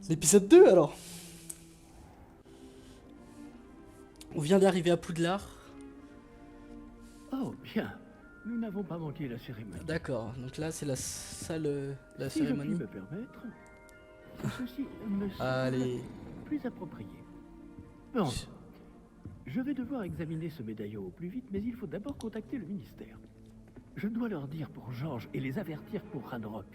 L'épisode 2 alors. On vient d'arriver à Poudlard. Oh, bien. Nous n'avons pas manqué la cérémonie. D'accord, donc là c'est la salle, la Si je puis cérémonie. me permettre, ceci me semble Allez. plus approprié. Bon, je vais devoir examiner ce médaillon au plus vite, mais il faut d'abord contacter le ministère. Je dois leur dire pour Georges et les avertir pour Ranrock.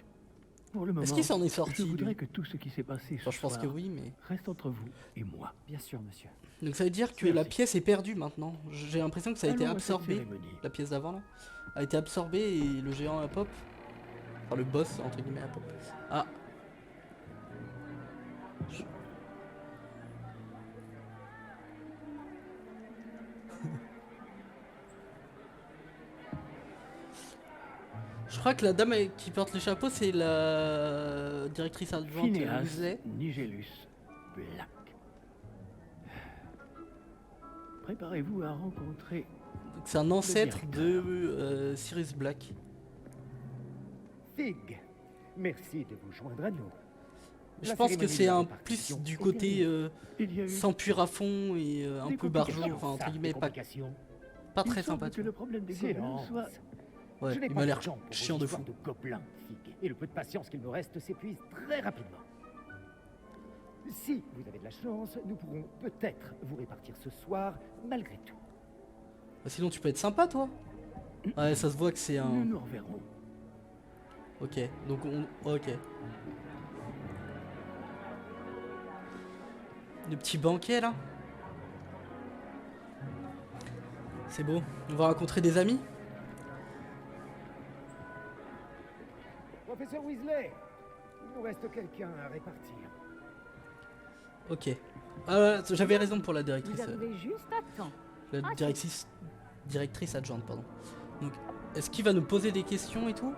Pour le moment, Est-ce qu'il s'en est sorti je voudrais lui que tout ce qui s'est passé ce Enfin, je pense soir que oui, mais... reste entre vous et moi. Bien sûr, monsieur. Donc ça veut dire que Merci. la pièce est perdue maintenant. J'ai l'impression que ça a été Allons à cette absorbé. cérémonie. La pièce d'avant là a été absorbée et le géant a pop. Enfin le boss entre guillemets a pop. Ah. Je crois que la dame qui porte le chapeau c'est la directrice adjointe Phineas Weasley. Nigellus Black. Préparez-vous à rencontrer... Donc c'est un ancêtre directeur. de Sirius Black. Fig, merci de vous joindre à nous. Je La pense que cérémonie c'est de un répartition plus du est côté terminée. Il y a eu sans puir à fond et un Des peu barjot, complications. enfin entre Ça, guillemets des pas complications. très Il semble sympa. que tu le problème des C'est gobelins soit... vois. Ouais, Je n'ai il pas m'a de l'air temps pour chiant vos de histoires fou. de gobelins, Fig. Et le peu de patience qu'il me reste s'épuise très rapidement. Si vous avez de la chance, nous pourrons peut-être vous répartir ce soir, malgré tout. Bah, sinon tu peux être sympa toi. Ouais, ça se voit que c'est Nous un... nous reverrons. Ok, donc on... Ok. Le petit banquet là. C'est beau. On va rencontrer des amis. Professeur Weasley, il nous reste quelqu'un à répartir. Ok. Ah ouais, j'avais raison pour la Vous directrice. arrivez juste à temps. La directrice adjointe, pardon. Donc, est-ce qu'il va nous poser des questions et tout?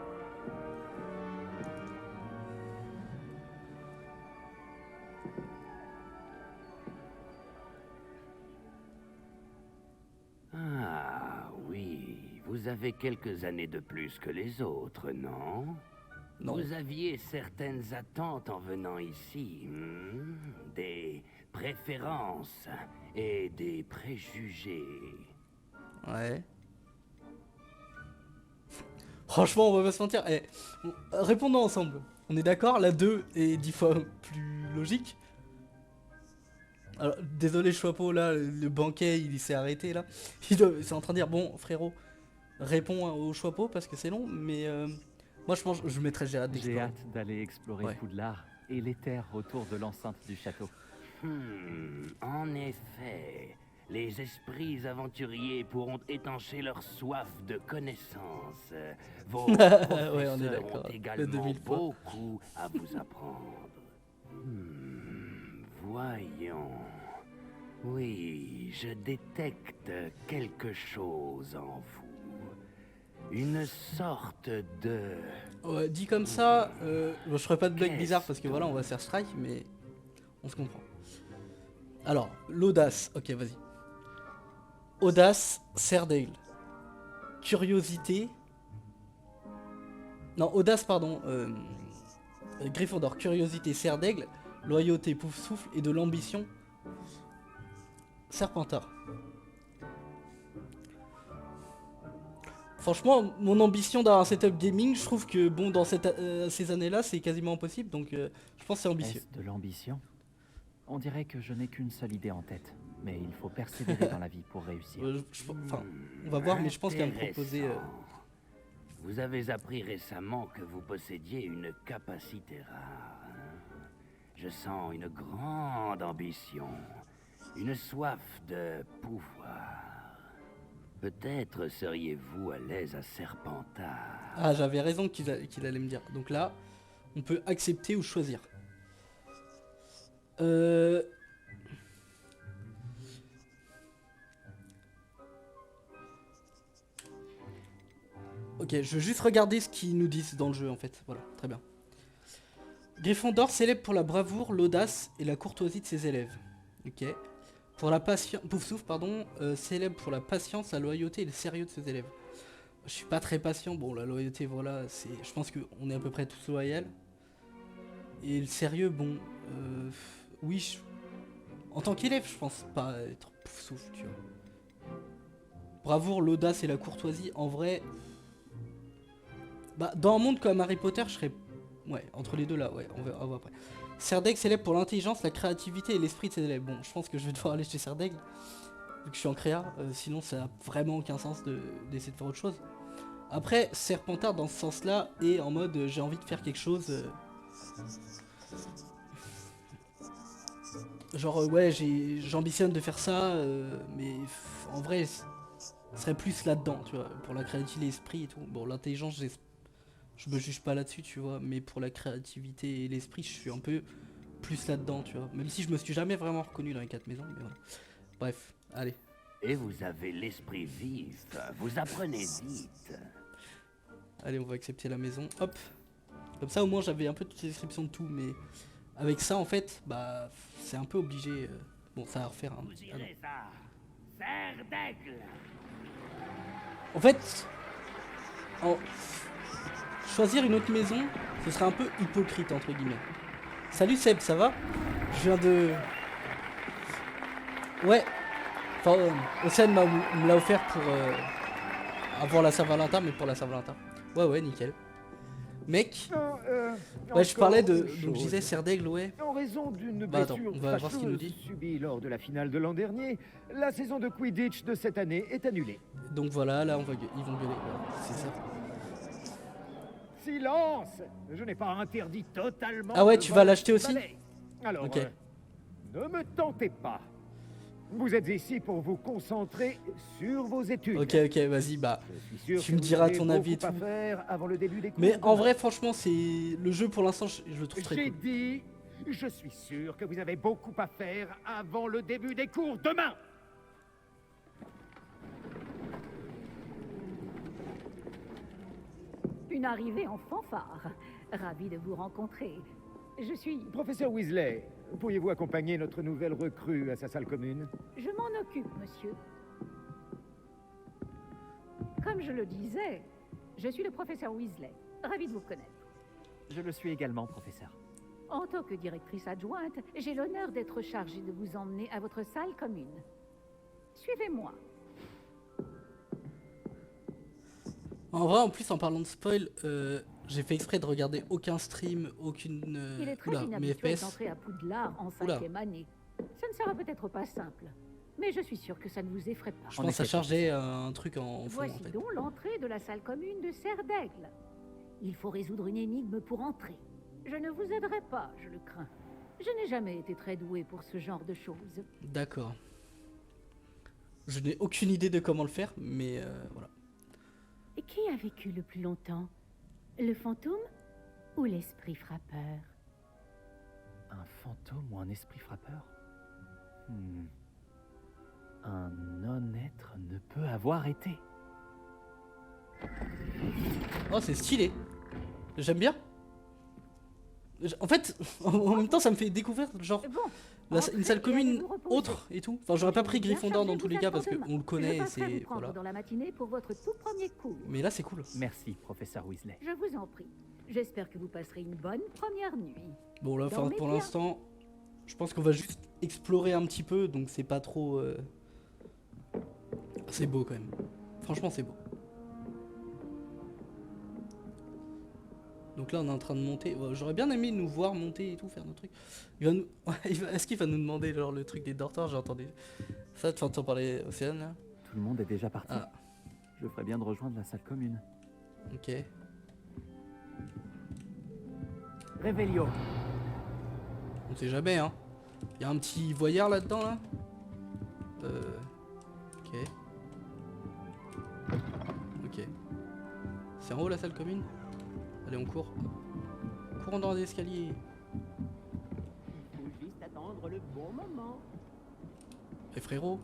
Ah oui, vous avez quelques années de plus que les autres, non? Non. Vous aviez certaines attentes en venant ici, des préférences et des préjugés. Ouais. Franchement, on va pas se mentir. Eh, répondons ensemble. On est d'accord, la 2 est 10 fois plus logique. Alors, désolé, Choixpeau, là, le banquet, il s'est arrêté, là. C'est en train de dire, bon, frérot, réponds au Choixpeau, parce que c'est long, mais... moi, je pense que je mettrais j'ai hâte J'ai d'explorer. hâte d'aller explorer Ouais. Poudlard et les terres autour de l'enceinte du château. En effet, les esprits aventuriers pourront étancher leur soif de connaissance. Vos Ouais, professeurs on est ont d'accord. Le également 2000 fois. beaucoup à vous apprendre. Voyons. Oui, je détecte quelque chose en vous. Une sorte de... Ouais, dit comme ça, bon, je ferai pas de blague Qu'est-ce bizarre, parce que voilà, on va donc se faire strike, mais... On se comprend. Alors, l'audace. Ok, vas-y. Audace, serre d'aigle. Curiosité... Non, audace, pardon. Gryffondor, curiosité, serre d'aigle. Loyauté, pouf souffle. Et de l'ambition, Serpentard. Franchement, mon ambition d'avoir un setup gaming, je trouve que, bon, dans ces années-là, c'est quasiment impossible. Donc, je pense que c'est ambitieux. Est-ce de l'ambition? On dirait que je n'ai qu'une seule idée en tête, mais il faut persévérer dans la vie pour réussir. Enfin, on va voir, mais je pense qu'il va me proposer... Intéressant. Vous avez appris récemment que vous possédiez une capacité rare. Hein? Je sens une grande ambition, une soif de pouvoir. Peut-être seriez-vous à l'aise à Serpentard. Ah, j'avais raison qu'il allait me dire. Donc là, on peut accepter ou choisir. Ok, je veux juste regarder ce qu'ils nous disent dans le jeu en fait. Voilà, très bien. Gryffondor célèbre pour la bravoure, l'audace et la courtoisie de ses élèves. Ok. Pour la patience, Poufsouffle, pardon, célèbre pour la patience, la loyauté et le sérieux de ses élèves. Je suis pas très patient, bon la loyauté voilà, c'est, je pense qu'on est à peu près tous loyaux. Et le sérieux, bon, Oui, en tant qu'élève, je pense pas être pouf souffle, tu vois. Bravoure, l'audace et la courtoisie, en vrai... Bah, dans un monde comme Harry Potter, je serais... Ouais, entre les deux là, ouais, on verra après. Serdaigle célèbre pour l'intelligence, la créativité et l'esprit de ses élèves. Bon, je pense que je vais devoir aller chez Serdaigle, vu que je suis en créa, sinon ça a vraiment aucun sens d'essayer de faire autre chose. Après, Serpentard dans ce sens-là, est en mode j'ai envie de faire quelque chose... Genre ouais, j'ambitionne de faire ça, mais en vrai, ce serait plus là-dedans, tu vois, pour la créativité, l'esprit et tout. Bon, l'intelligence, je me juge pas là-dessus, tu vois, mais pour la créativité et l'esprit, je suis un peu plus là-dedans, tu vois. Même si je me suis jamais vraiment reconnu dans les 4 maisons, mais voilà. Bref, allez. Et vous avez l'esprit vif, vous apprenez vite. Allez, on va accepter la maison, hop. Comme ça, au moins, j'avais un peu de description de tout, mais avec ça, en fait, bah, c'est un peu obligé. Bon, ça va refaire un... Vous irez ça, Serdaigle. En fait, choisir une autre maison, ce serait un peu hypocrite, entre guillemets. Salut Seb, ça va? Je viens de... Ouais. Enfin, Océane me l'a offert pour... avant la Saint-Valentin, mais pour la Saint-Valentin. Ouais, nickel. Mec, ouais, je parlais de... Donc je disais Serdaigle, ouais. En raison d'une Bah attends, blessure on va voir ce qu'il nous fâcheuse dit. subie lors de la finale de l'an dernier, la saison de Quidditch de cette année est annulée. Donc voilà, là, ils vont gueuler. Voilà, c'est ça. Silence! Je n'ai pas interdit totalement... Ah ouais, le tu vas vol l'acheter du aussi? balai. Alors, Ok. ne me tentez pas. Vous êtes ici pour vous concentrer sur vos études. Ok, vas-y, bah... Je suis sûr Tu que me vous diras avez ton avis et beaucoup à tout. faire avant le début des cours Mais en demain. vrai, franchement, c'est... Le jeu, pour l'instant, je le trouve très J'ai cool. dit, je suis sûr que vous avez beaucoup à faire avant le début des cours demain. Une arrivée en fanfare. Ravi de vous rencontrer. Je suis... Professeur Weasley, pourriez-vous accompagner notre nouvelle recrue à sa salle commune? Je m'en occupe, monsieur. Comme je le disais, je suis le professeur Weasley. Ravi de vous connaître. Je le suis également, professeur. En tant que directrice adjointe, j'ai l'honneur d'être chargée de vous emmener à votre salle commune. Suivez-moi. En vrai, en plus, en parlant de spoil, j'ai fait exprès de regarder aucun stream, aucune... Il est très Oula, mes inhabituel FPS. d'entrer à Poudlard en Oula. 5e année. Ça ne sera peut-être pas simple, mais je suis sûre que ça ne vous effraie pas. Je pense que ça effet, chargeait un truc en fond, en Voici fait. donc l'entrée de la salle commune de Serdaigle. Il faut résoudre une énigme pour entrer. Je ne vous aiderai pas, je le crains. Je n'ai jamais été très douée pour ce genre de choses. D'accord. Je n'ai aucune idée de comment le faire, mais voilà. Et qui a vécu le plus longtemps? Le fantôme ou l'esprit frappeur? Un fantôme ou un esprit frappeur? Un non-être ne peut avoir été. Oh, c'est stylé. J'aime bien. En fait, en même temps, ça me fait découvrir, genre, Bon, une salle entrez et allez commune vous reposer. autre et tout. Enfin, j'aurais pas pris Je vais bien Gryffondor dans charger tous les vos cas parce affaires qu'on le demain. connaît Je et passerai c'est... vous prendre Voilà. dans la matinée pour votre tout premier cours. Mais là, c'est cool. Merci, professeur Weasley. Je vous en prie. J'espère que vous passerez une bonne première nuit. Bon, là, Dormez pour bien. l'instant, je pense qu'on va juste explorer un petit peu, donc c'est pas trop... C'est beau quand même. Franchement, c'est beau. Donc là, on est en train de monter. Ouais, j'aurais bien aimé nous voir monter et tout, faire nos trucs. Il va nous... Est-ce qu'il va nous demander genre le truc des dortoirs? J'ai entendu ça, tu entends parler Océane là? Tout le monde est déjà parti. Ah. Je ferais bien de rejoindre la salle commune. Ok. Réveillon. On sait jamais, hein. Il y a un petit voyeur là-dedans, là. Ok. Ok. C'est en haut la salle commune? Allez, on court. Courons dans les escaliers. Il faut juste attendre le bon moment. Eh frérot.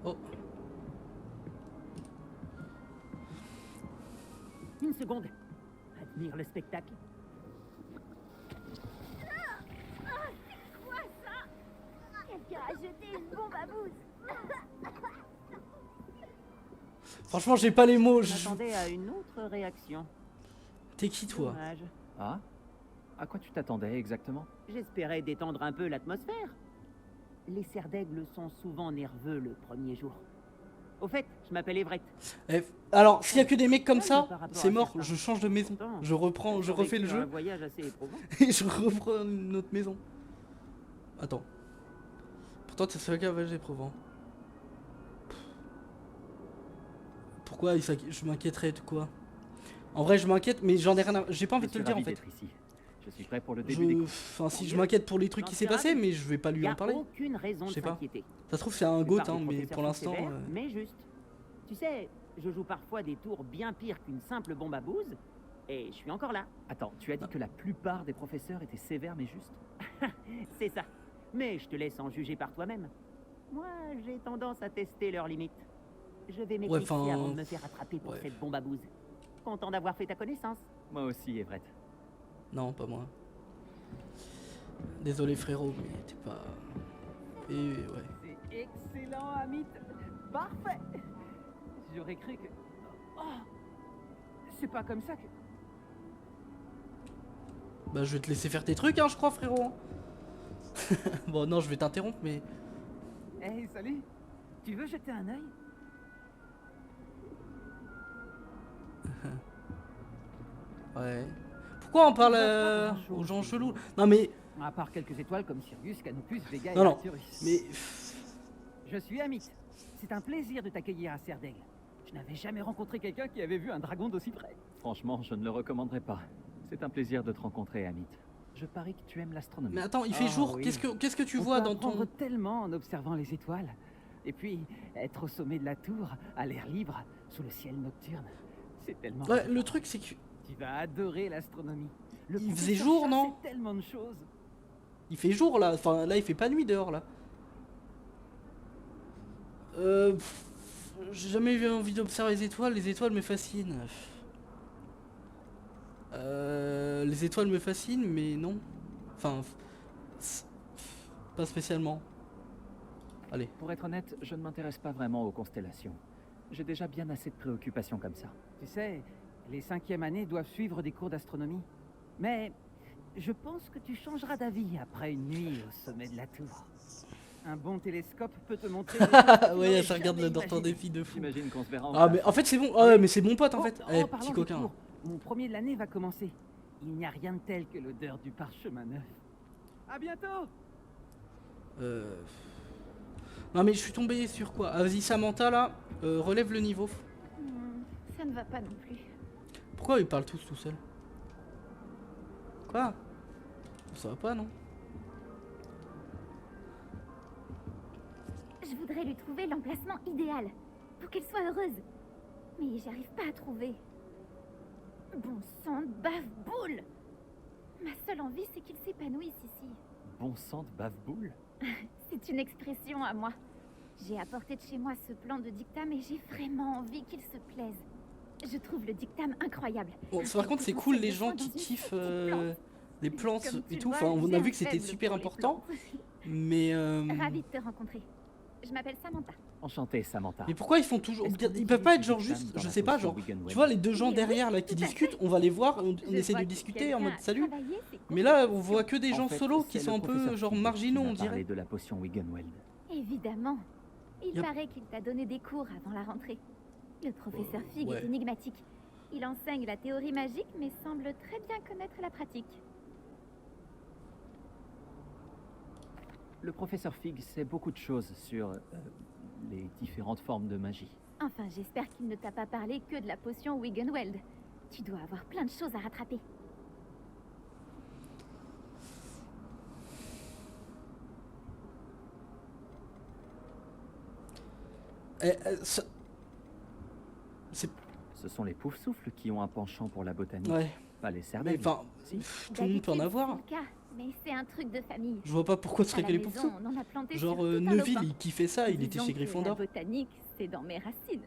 Oh. Une seconde. Admire le spectacle. Quelqu'un a jeté une bombe à bouse. Franchement, j'ai pas les mots. J'attendais à une autre réaction. T'es qui, toi? Dommage. Ah À quoi tu t'attendais exactement? J'espérais détendre un peu l'atmosphère. Les cerfs d'aigle sont souvent nerveux le premier jour. Au fait, je m'appelle Everett. Alors, s'il y a que des mecs comme Ouais, ça, par rapport c'est à mort, certains. je change de maison. Pourtant, Je reprends, je j'ai refais le vécu un jeu voyage assez éprouvant. et je reprends une autre maison. Attends. Pourtant, c'est un voyage éprouvant. Pourquoi je m'inquiéterais de quoi? En vrai, je m'inquiète, mais j'en ai rien à... J'ai pas envie Je de te le suis dire, en ravi fait. d'être ici. Je suis prêt pour le début des cours. Enfin, si je m'inquiète pour les trucs qui s'est passé, mais je vais pas Il lui n'y en a parler. aucune raison Je de sais pas. s'inquiéter. Ça se trouve, c'est un Je goat, parle hein, des mais professeurs pour l'instant... plus sévères, mais juste. Tu sais, je joue parfois des tours bien pires qu'une simple bombe à bouse, et je suis encore là. Attends, tu as dit que la plupart des professeurs étaient sévères mais justes? C'est ça. Mais je te laisse en juger par toi-même. Moi, j'ai tendance à tester leurs limites. Je vais m'éclipser enfin, avant de me faire attraper pour ouais. cette bombe à bouse. Content d'avoir fait ta connaissance. Moi aussi, Everett. Non, pas moi. Désolé, frérot, mais t'es pas... Et ouais. C'est excellent, Amit. Parfait. J'aurais cru que... Oh, c'est pas comme ça que... Bah, je vais te laisser faire tes trucs, hein, je crois, frérot. Bon, non, je vais t'interrompre, mais... Hey, salut. Tu veux jeter un œil? Ouais. Pourquoi on parle Pas grand-chose, aux gens je chelous? trouve. Non, mais... À part quelques étoiles comme Sirius, Canopus, Vega et Non, non. Arcturus. Mais... Je suis Amit. C'est un plaisir de t'accueillir à Cerf d'Aigle. Je n'avais jamais rencontré quelqu'un qui avait vu un dragon d'aussi près. Franchement, je ne le recommanderais pas. C'est un plaisir de te rencontrer, Amit. Je parie que tu aimes l'astronomie. Mais attends, il fait Ah, jour, oui. qu'est-ce que tu On vois peut dans apprendre ton... tellement en observant les étoiles. Et puis, être au sommet de la tour, à l'air libre, sous le ciel nocturne. C'est tellement... Ouais, le truc, c'est que... Tu vas adorer l'astronomie. Le Il faisait professeur jour, Chat non sait tellement de choses. Il fait jour, là. Enfin, là, il fait pas nuit, dehors, là. J'ai jamais eu envie d'observer les étoiles. Les étoiles me fascinent. Les étoiles me fascinent, mais non. Enfin... Pas spécialement. Allez. Pour être honnête, je ne m'intéresse pas vraiment aux constellations. J'ai déjà bien assez de préoccupations comme ça. Tu sais, les 5e années doivent suivre des cours d'astronomie. Mais je pense que tu changeras d'avis après une nuit au sommet de la tour. Un bon télescope peut te montrer... des choses que tu Ouais, n'aurais ça regarde jamais dans ton imaginées. défi de fou. J'imagine qu'on se verra en Ah, classe. mais en fait, c'est bon. Ah, ouais, mais c'est mon pote, en fait. Eh, parlant petit des coquin. cours, mon premier de l'année va commencer. Il n'y a rien de tel que l'odeur du parchemin neuf. À bientôt. Non, mais je suis tombé sur quoi? Ah, vas-y, Samantha, là. Relève le niveau. Ça ne va pas non plus. Pourquoi ils parlent tous tout seuls? Quoi? Ça va pas, non? Je voudrais lui trouver l'emplacement idéal pour qu'elle soit heureuse. Mais j'arrive pas à trouver. Bon sang de bave-boule! Ma seule envie, c'est qu'il s'épanouisse ici. Bon sang de bave-boule. C'est une expression à moi. J'ai apporté de chez moi ce plan de dictame et j'ai vraiment envie qu'il se plaise. Je trouve le dictame incroyable. Bon, par contre, c'est cool les gens qui kiffent les plantes Comme tu et le tout. vois, Enfin, on j'ai a un vu que c'était faible super pour les important. plantes. Mais Ravie de te rencontrer. Je m'appelle Samantha. Enchanté, Samantha. mais pourquoi ils font toujours... Est-ce qu'on Ils peuvent pas être genre utilise juste... dans Je la sais pas, potion genre... Wiggenweld? Tu vois les deux gens Oui, derrière là tout qui à fait. discutent, on va les voir, on Je essaie vois de que discuter en quelqu'un mode a salut. travaillé ses Mais là, on conversations. voit que des gens En fait, solos qui c'est sont le un peu professeur genre Fig qui marginaux, m'a on parlé dirait. de la potion Wiggenweld. Évidemment. Il Yep. paraît qu'il t'a donné des cours avant la rentrée. Le professeur Fig ouais. est énigmatique. Il enseigne la théorie magique mais semble très bien connaître la pratique. Le professeur Fig sait beaucoup de choses sur les différentes formes de magie. Enfin, j'espère qu'il ne t'a pas parlé que de la potion Wiggenweld. Tu dois avoir plein de choses à rattraper. C'est... Ce sont les poufs-souffles qui ont un penchant pour la botanique, Ouais. pas les cerfs Mais d'aigle. enfin, Si. tout le monde peut en D'habitude, avoir. c'est le cas, mais c'est un truc de famille. Je vois pas pourquoi ce À serait la que les maison, poufs. on en a planté Genre sur tout un Neuville, lopin. il kiffait ça, il était Disons chez que Gryffondor. La botanique, c'est dans mes racines.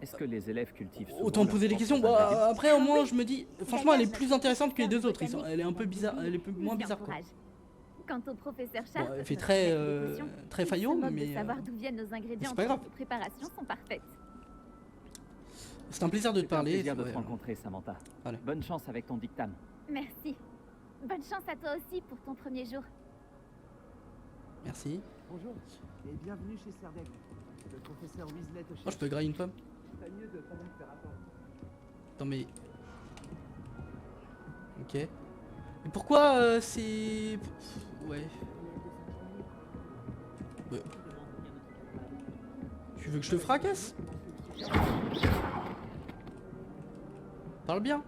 Est-ce que les élèves cultivent souvent Autant leur poser des propre questions. jardin d'adulte? Bah, après, au moins, oui. je me dis, franchement, elle est D'ailleurs, plus notre intéressante que les deux professeur autres. Ils sont- botanique, Elle est un peu bizarre, elle est nous moins y bizarre quoi. encourage. Quant au professeur Bon, Sharp, elle fait notre très, maître de potions, très il faillot, se moque mais de savoir d'où viennent nos ingrédients c'est pas grave. quand nos préparations sont parfaites. C'est un plaisir de te C'était un parler. plaisir de ouais, te rencontrer, Samantha. Allez. Bonne chance avec ton dictame. Merci. Bonne chance à toi aussi pour ton premier jour. Merci. Bonjour et bienvenue chez Serdaigle. Le professeur Weasley te Oh, je cherche. peux grailler une pomme? T'as mieux de quand même faire attendre. Attends, mais... Ok. Et pourquoi c'est... Ouais. Ouais. Tu veux que je te fracasse? Parle bien.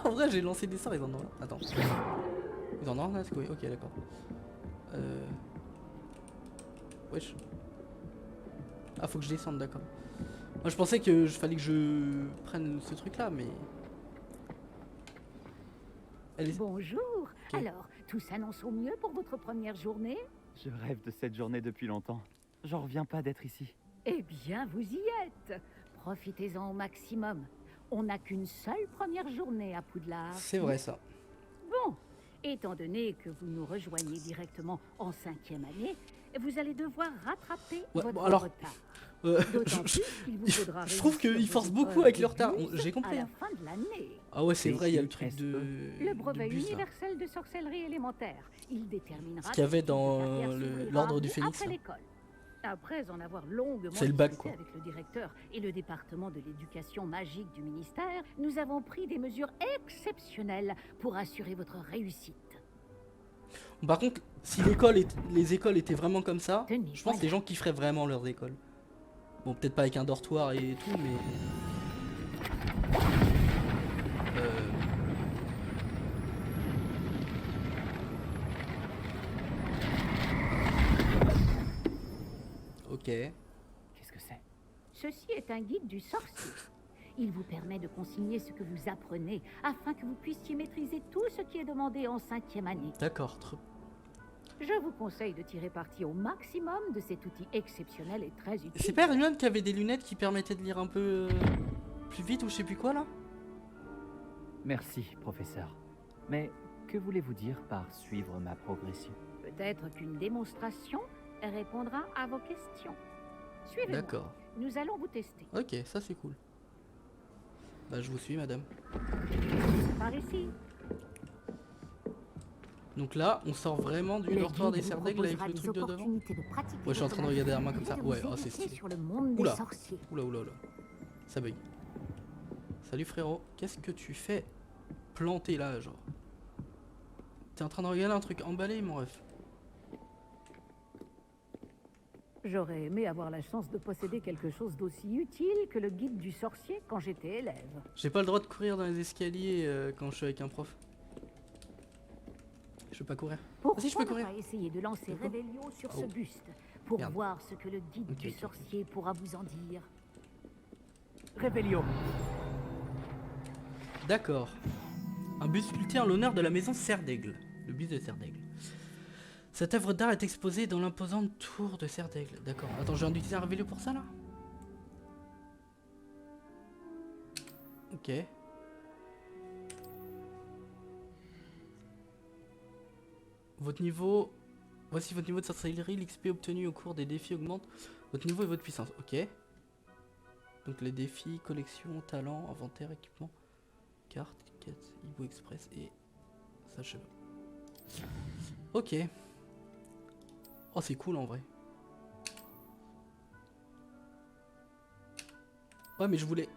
En vrai, j'ai lancé des sorts, ils en ont... Attends. Ils en ont un, oui, ok, d'accord. Wesh. Ah, faut que je descende, d'accord. Moi, je pensais que fallait que je prenne ce truc-là, mais... Elle est... Bonjour. Ok. Alors, tout s'annonce au mieux pour votre première journée? Je rêve de cette journée depuis longtemps. J'en reviens pas d'être ici. Eh bien, vous y êtes. Profitez-en au maximum. On n'a qu'une seule première journée à Poudlard. C'est vrai, ça. Bon, étant donné que vous nous rejoignez directement en 5e année, vous allez devoir rattraper Ouais, votre bon, alors, retard. Je, D'autant plus qu'il vous faudra je trouve réussir qu'il vos force beaucoup épreuves avec le de retard. bus J'ai compris. à la Hein. fin de l'année. Ah ouais, c'est vrai, il y a le truc BUSE. de... Le brevet de bus, là. universel de sorcellerie élémentaire. Il déterminera Ce qu'il y avait quel type de dans, carrière le- s'ouvrira l'ordre à du vous Phénix, Après là. l'école. Après en avoir longuement C'est le bac, discuté quoi. avec le directeur et le département de l'éducation magique du ministère, nous avons pris des mesures exceptionnelles pour assurer votre réussite. Par contre, si les écoles étaient vraiment comme ça, Tenez, je pense que les gens kifferaient vraiment leurs écoles. Bon, peut-être pas avec un dortoir et tout, mais... Ok. Qu'est-ce que c'est? Ceci est un guide du sorcier. Il vous permet de consigner ce que vous apprenez afin que vous puissiez maîtriser tout ce qui est demandé en 5e année. D'accord. Je vous conseille de tirer parti au maximum de cet outil exceptionnel et très utile. C'est pas Hermione qui avait des lunettes qui permettaient de lire un peu plus vite ou je sais plus quoi là? Merci, professeur. Mais que voulez-vous dire par suivre ma progression? Peut-être qu'une démonstration répondra à vos questions. Suivez-moi. D'accord. Nous allons vous tester. Ok, ça c'est cool. Bah je vous suis madame. Par ici. Donc là, on sort vraiment du Le dortoir des guide vous Serdaigle avec proposera le des truc de devant. opportunités de pratiquer Ouais, je suis en train de votre regarder derrière moi magie comme ça. et de Ouais, vous oh, c'est éduquer stylé. sur le monde Oula. des sorciers. Oula oula oula. Ça bug. Salut frérot, qu'est-ce que tu fais planté là genre? T'es en train de regarder un truc emballé mon ref? J'aurais aimé avoir la chance de posséder quelque chose d'aussi utile que le guide du sorcier quand j'étais élève. J'ai pas le droit de courir dans les escaliers quand je suis avec un prof. Je peux pas courir. Pourquoi si, je peux ne courir. pas essayer de lancer Pourquoi Révélio sur Oh. ce buste pour Merde. voir ce que le guide Ok, du ok. sorcier pourra vous en dire. Révélio. D'accord. Un buste sculpté en l'honneur de la maison Serdaigle. Le buste de Serdaigle. Cette œuvre d'art est exposée dans l'imposante tour de Serdaigle. D'accord. Attends, je viens d'utiliser un révélio pour ça là? Ok. Votre niveau... Voici votre niveau de sorcellerie. L'XP obtenu au cours des défis augmente votre niveau et votre puissance. Ok. Donc les défis, collection, talent, inventaire, équipement, carte, quête, Hibou Express et... Ça je sais pas. Ok. Oh c'est cool en vrai. Ouais mais je voulais...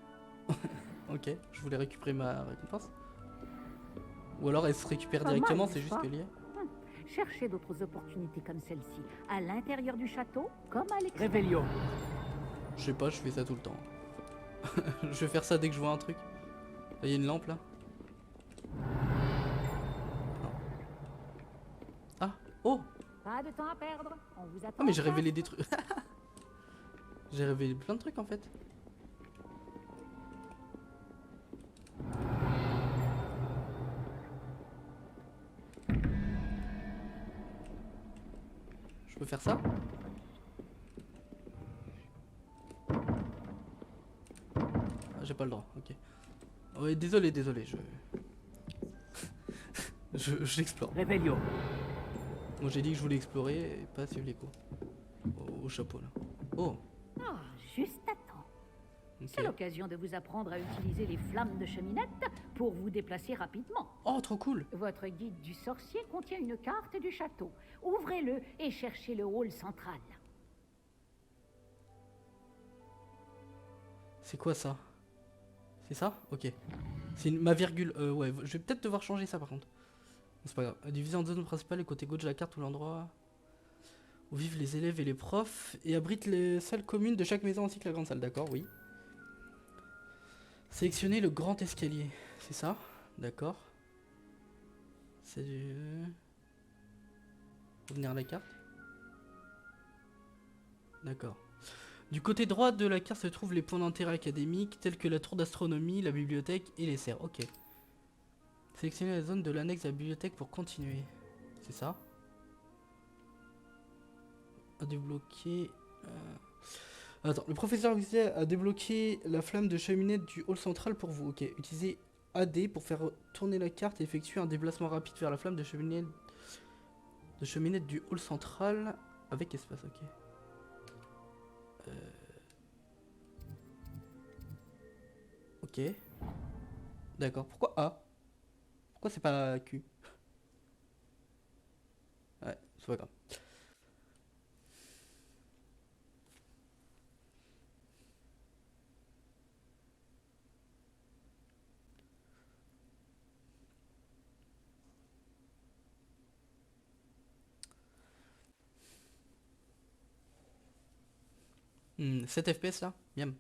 ok, je voulais récupérer ma récompense. Ou alors elle se récupère Pas mal, directement, n'est-ce c'est juste pas que lié. Cherchez d'autres opportunités comme celle-ci, à l'intérieur du château comme à l'extérieur. Révélio. Je sais pas, je fais ça tout le temps. Je vais faire ça dès que je vois un truc. Il y a une lampe là. Non. Ah, oh. Pas de temps à perdre, on vous attend. Ah mais j'ai en classe. révélé des trucs. J'ai révélé plein de trucs en fait. Je peux faire ça? Ah, j'ai pas le droit, ok. Ouais, désolé, j'explore. Révélio. Moi j'ai dit que je voulais explorer et pas suivre les cours. Au chapeau là. Oh, Ah, juste à temps. C'est l'occasion de vous apprendre à utiliser les flammes de cheminette pour vous déplacer rapidement. Oh, trop cool. Votre guide du sorcier contient une carte du château. Ouvrez-le et cherchez le hall central. C'est quoi ça? C'est ça? Ok. C'est ma virgule. Ouais, je vais peut-être devoir changer ça par contre. C'est pas grave. Divisé en deux zones principales, le côté gauche de la carte ou l'endroit où vivent les élèves et les profs et abrite les salles communes de chaque maison ainsi que la grande salle. D'accord, oui. Sélectionnez le grand escalier. C'est ça? D'accord. C'est du... Revenir à la carte. D'accord. Du côté droit de la carte se trouvent les points d'intérêt académiques tels que la tour d'astronomie, la bibliothèque et les serres. Ok. Sélectionnez la zone de l'annexe de la bibliothèque pour continuer. C'est ça? À débloquer... Attends, le professeur auxiliaire a débloqué la flamme de cheminette du hall central pour vous. Ok, utilisez AD pour faire tourner la carte et effectuer un déplacement rapide vers la flamme de cheminette du hall central avec espace. Ok. Ok. D'accord. Pourquoi A? Pourquoi c'est pas Q? Ouais, c'est pas grave. Hmm, 7 FPS là? Bien.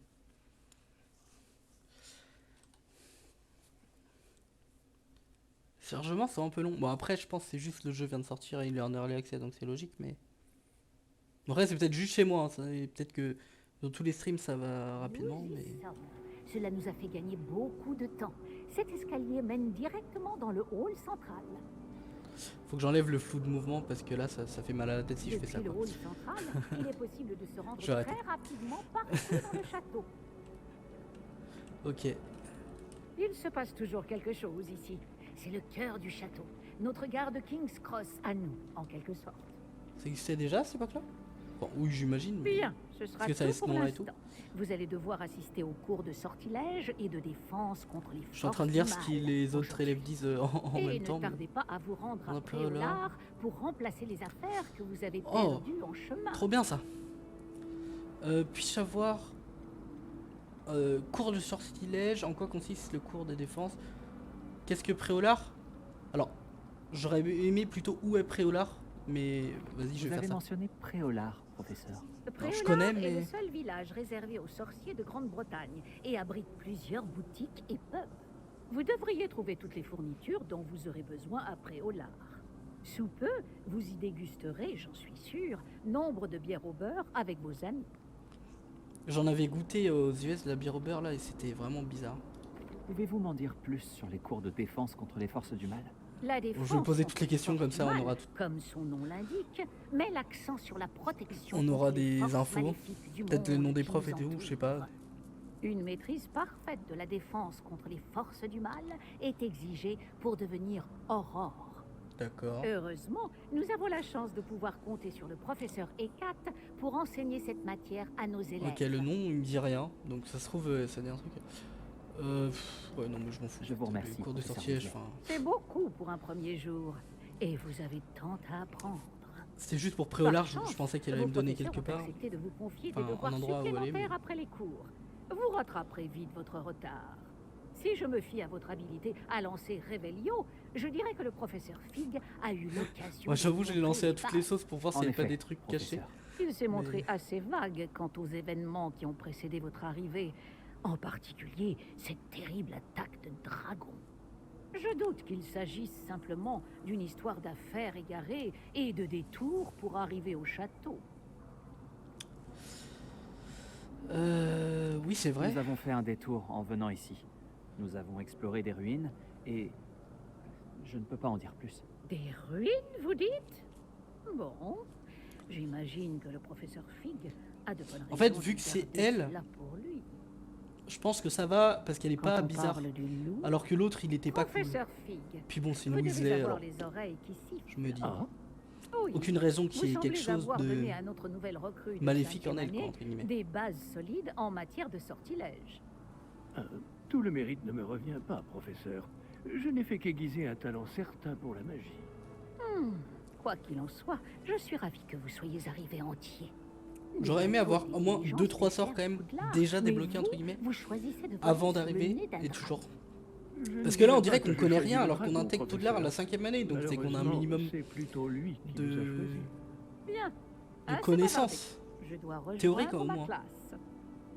Chargement c'est un peu long. Bon après je pense que c'est juste le jeu vient de sortir et il est en early access donc c'est logique mais... Après c'est peut-être juste chez moi, hein, peut-être que dans tous les streams ça va rapidement Nous y mais... sommes. Cela nous a fait gagner beaucoup de temps. Cet escalier mène directement dans le hall central. Faut que j'enlève le flou de mouvement parce que là ça fait mal à la tête si je fais Depuis ça le quoi. hall central, il est possible de se rendre Je vais arrêter. très rapidement partout dans le château. Ok. Il se passe toujours quelque chose ici. C'est le cœur du château. Notre gare de King's Cross à nous, en quelque sorte. Ça existait déjà à cette époque là? Bon oui j'imagine. mais- Bien, ce sera que ça tout laisse pour ce nom-là et tout. l'instant. Vous allez devoir assister aux cours de sortilège et de défense contre les forces Je suis en train de lire du ce que mal les autres aujourd'hui. élèves disent en Et même temps. ne tardez pas à vous rendre On à a Préolard. Préolard pour remplacer les affaires que vous avez Oh, perdues en chemin. Trop bien ça. Puis-je savoir cours de sortilège, en quoi consiste le cours de défense? Qu'est-ce que Préolard? Alors, j'aurais aimé plutôt où est Préolard, mais vas-y je Vous vais avez faire ça. mentionné Préolard, professeur. Préolard je connais, est mais- le seul village réservé aux sorciers de Grande-Bretagne et abrite plusieurs boutiques et pubs. Vous devriez trouver toutes les fournitures dont vous aurez besoin à Préolard. Sous peu, vous y dégusterez, j'en suis sûr, nombre de bières au beurre avec vos amis. J'en avais goûté aux US de la bière au beurre là et c'était vraiment bizarre. Pouvez-vous m'en dire plus sur les cours de défense contre les forces du mal? La défense Je vais poser contre toutes les questions forces comme ça du on mal, aura tout. comme son nom l'indique, met l'accent sur la protection. On aura contre les des forces infos, maléfiques du peut-être le monde nom des qui profs nous et tout, entoure. je sais pas. Une maîtrise parfaite de la défense contre les forces du mal est exigée pour devenir Aurore. D'accord. Heureusement, nous avons la chance de pouvoir compter sur le professeur Ekat pour enseigner cette matière à nos élèves. Ok, le nom il me dit rien, donc ça se trouve ça dit un truc. Ouais non mais je m'en fous. Je vous remercie, Les cours de professeur sortilège, Weasley. enfin... C'est beaucoup pour un premier jour. Et vous avez tant à apprendre. C'était juste pour Préolard, Par chance, je pensais qu'elle allait vos me donner professeurs quelque ont part. accepté de vous confier Enfin, des devoirs un endroit où aller, supplémentaires mais- après les cours. Vous rattraperez vite votre retard. Si je me fie à votre habilité à lancer Revelio, je dirais que le professeur Fig a eu l'occasion... Moi j'avoue de je l'ai lancé à toutes les bases. sauces pour voir En s'il n'y avait pas effet, des trucs cachés. professeur. Il s'est montré Mais- assez vague quant aux événements qui ont précédé votre arrivée, en particulier cette terrible attaque de dragon. Je doute qu'il s'agisse simplement d'une histoire d'affaires égarées et de détours pour arriver au château. Oui c'est vrai. Nous avons fait un détour en venant ici. Nous avons exploré des ruines et je ne peux pas en dire plus. Des ruines, vous dites? Bon, j'imagine que le professeur Fig a de bonnes En fait, raisons vu de que c'est garder elle, cela pour lui. Je pense que ça va parce qu'elle est Quand pas on bizarre. parle du loup, Alors que l'autre il était pas cool. professeur Fig, Puis bon c'est une vous devez Weasley avoir alors. les oreilles qui sifflent. Je me dis. Ah. Oui. aucune raison Vous qu'il y ait semblez quelque chose avoir de donné à notre nouvelle recrue de maléfique en 5e elle, quoi, année entre guillemets. des bases solides en matière de sortilège. Tout le mérite ne me revient pas, professeur. Je n'ai fait qu'aiguiser un talent certain pour la magie. Quoi qu'il en soit, je suis ravie que vous soyez arrivé entier. J'aurais aimé avoir au moins Les gens 2-3 qui sorts cherchent quand même Poudlard, déjà mais débloqués entre guillemets Vous choisissez de avant voler sur le d'arriver nez d'un et dragon. toujours. Je Parce ne que là on dirais dirait pas qu'on que connaît j'ai choisi rien le alors qu'on dragon, intègre Poudlard à la professeur. 5e année, donc c'est qu'on a un Malheureusement, minimum c'est plutôt lui qui nous a de, choisis. Bien. de Assez connaissances. bavardé. Je dois rejoindre Théoriques, au ma moins. classe.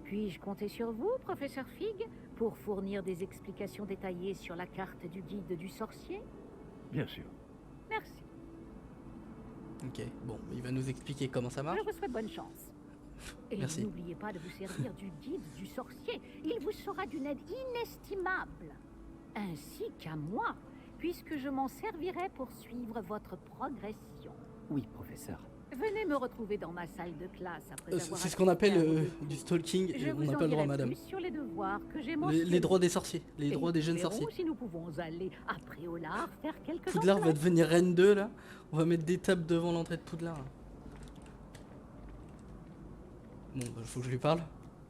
Puis-je compter sur vous, professeur Fig, pour fournir des explications détaillées sur la carte du guide du sorcier? Bien sûr. Merci. Ok, bon, il va nous expliquer comment ça marche. Je vous souhaite bonne chance. Et Merci. n'oubliez pas de vous servir du guide du sorcier. Il vous sera d'une aide inestimable. Ainsi qu'à moi, puisque je m'en servirai pour suivre votre progression. Oui, professeur. Venez me retrouver dans ma salle de classe après avoir C'est ce qu'on appelle assisté à vos cours. du stalking, Je et on vous n'a en pas le droit, dirai madame. plus sur les devoirs que j'ai Les mentionnés. droits des sorciers, les Et droits des nous jeunes verrons sorciers. si nous pouvons aller à Préolard faire quelques Poudlard va emplettes. devenir reine 2 là. On va mettre des tables devant l'entrée de Poudlard. Bon, bah, faut que je lui parle.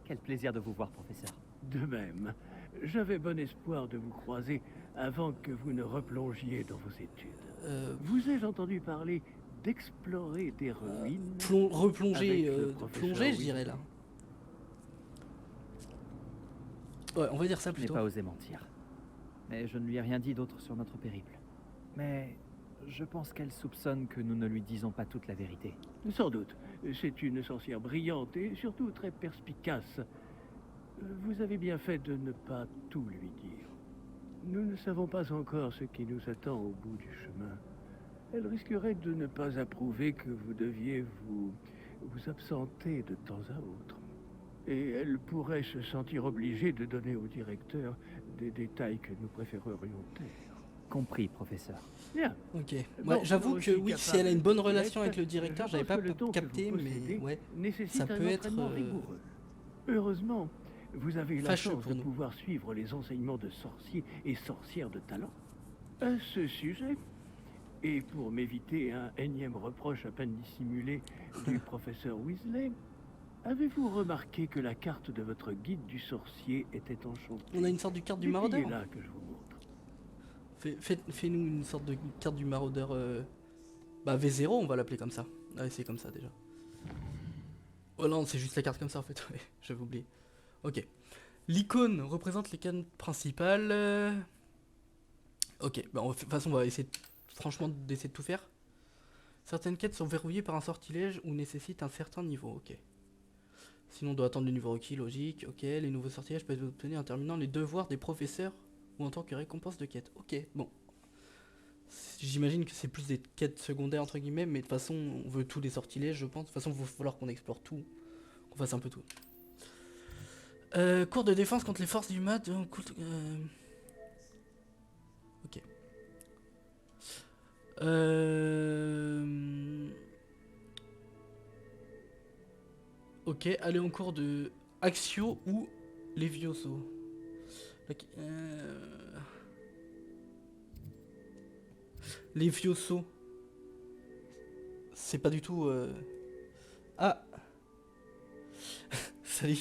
Quel plaisir de vous voir, professeur. De même, j'avais bon espoir de vous croiser avant que vous ne replongiez dans vos études. Vous ai entendu parler d'explorer des ruines. Replonger, Avec le professeur plonger, je Weasley. dirais là. Ouais, on va dire ça Je n'ai plutôt. pas osé mentir. Mais je ne lui ai rien dit d'autre sur notre périple. Mais je pense qu'elle soupçonne que nous ne lui disons pas toute la vérité. Sans doute. C'est une sorcière brillante et surtout très perspicace. Vous avez bien fait de ne pas tout lui dire. Nous ne savons pas encore ce qui nous attend au bout du chemin. Elle risquerait de ne pas approuver que vous deviez vous absenter de temps à autre. Et elle pourrait se sentir obligée de donner au directeur des détails que nous préférerions taire. Compris, professeur. Bien. Ok. Bon, Ouais, j'avoue aussi que oui, si capable elle a une bonne de relation l'être, avec le directeur, je j'avais pense pas que le don que capté, vous mais possédez ouais. nécessite ça un peut être, entraînement rigoureux. Heureusement, vous avez la fâcheux chance pour de nous. pouvoir suivre les enseignements de sorciers et sorcières de talent. À ce sujet, et pour m'éviter un énième reproche à peine dissimulé du professeur Weasley, avez-vous remarqué que la carte de votre guide du sorcier était enchantée? On a une sorte de carte du Dépliez maraudeur. là que je vous montre. Fais-nous une sorte de carte du maraudeur. Bah V0, on va l'appeler comme ça. Ah, c'est comme ça déjà. Oh non, c'est juste la carte comme ça en fait. Ouais, j'avais oublié. Ok. L'icône représente les quêtes principales. Ok, bah de toute façon, on va essayer, franchement, d'essayer de tout faire. Certaines quêtes sont verrouillées par un sortilège ou nécessitent un certain niveau. Ok. Sinon, on doit attendre le niveau requis, logique. Ok, les nouveaux sortilèges peuvent être obtenus en terminant les devoirs des professeurs ou en tant que récompense de quête. Ok, bon. J'imagine que c'est plus des quêtes secondaires entre guillemets, mais de toute façon, on veut tous les sortilèges, je pense. De toute façon, il va falloir qu'on explore tout, qu'on fasse un peu tout. Cours de défense contre les forces du mat. Ok. Ok, allez en cours de Axio ou Levioso. Ok, Levioso. C'est pas du tout... Ah. Salut.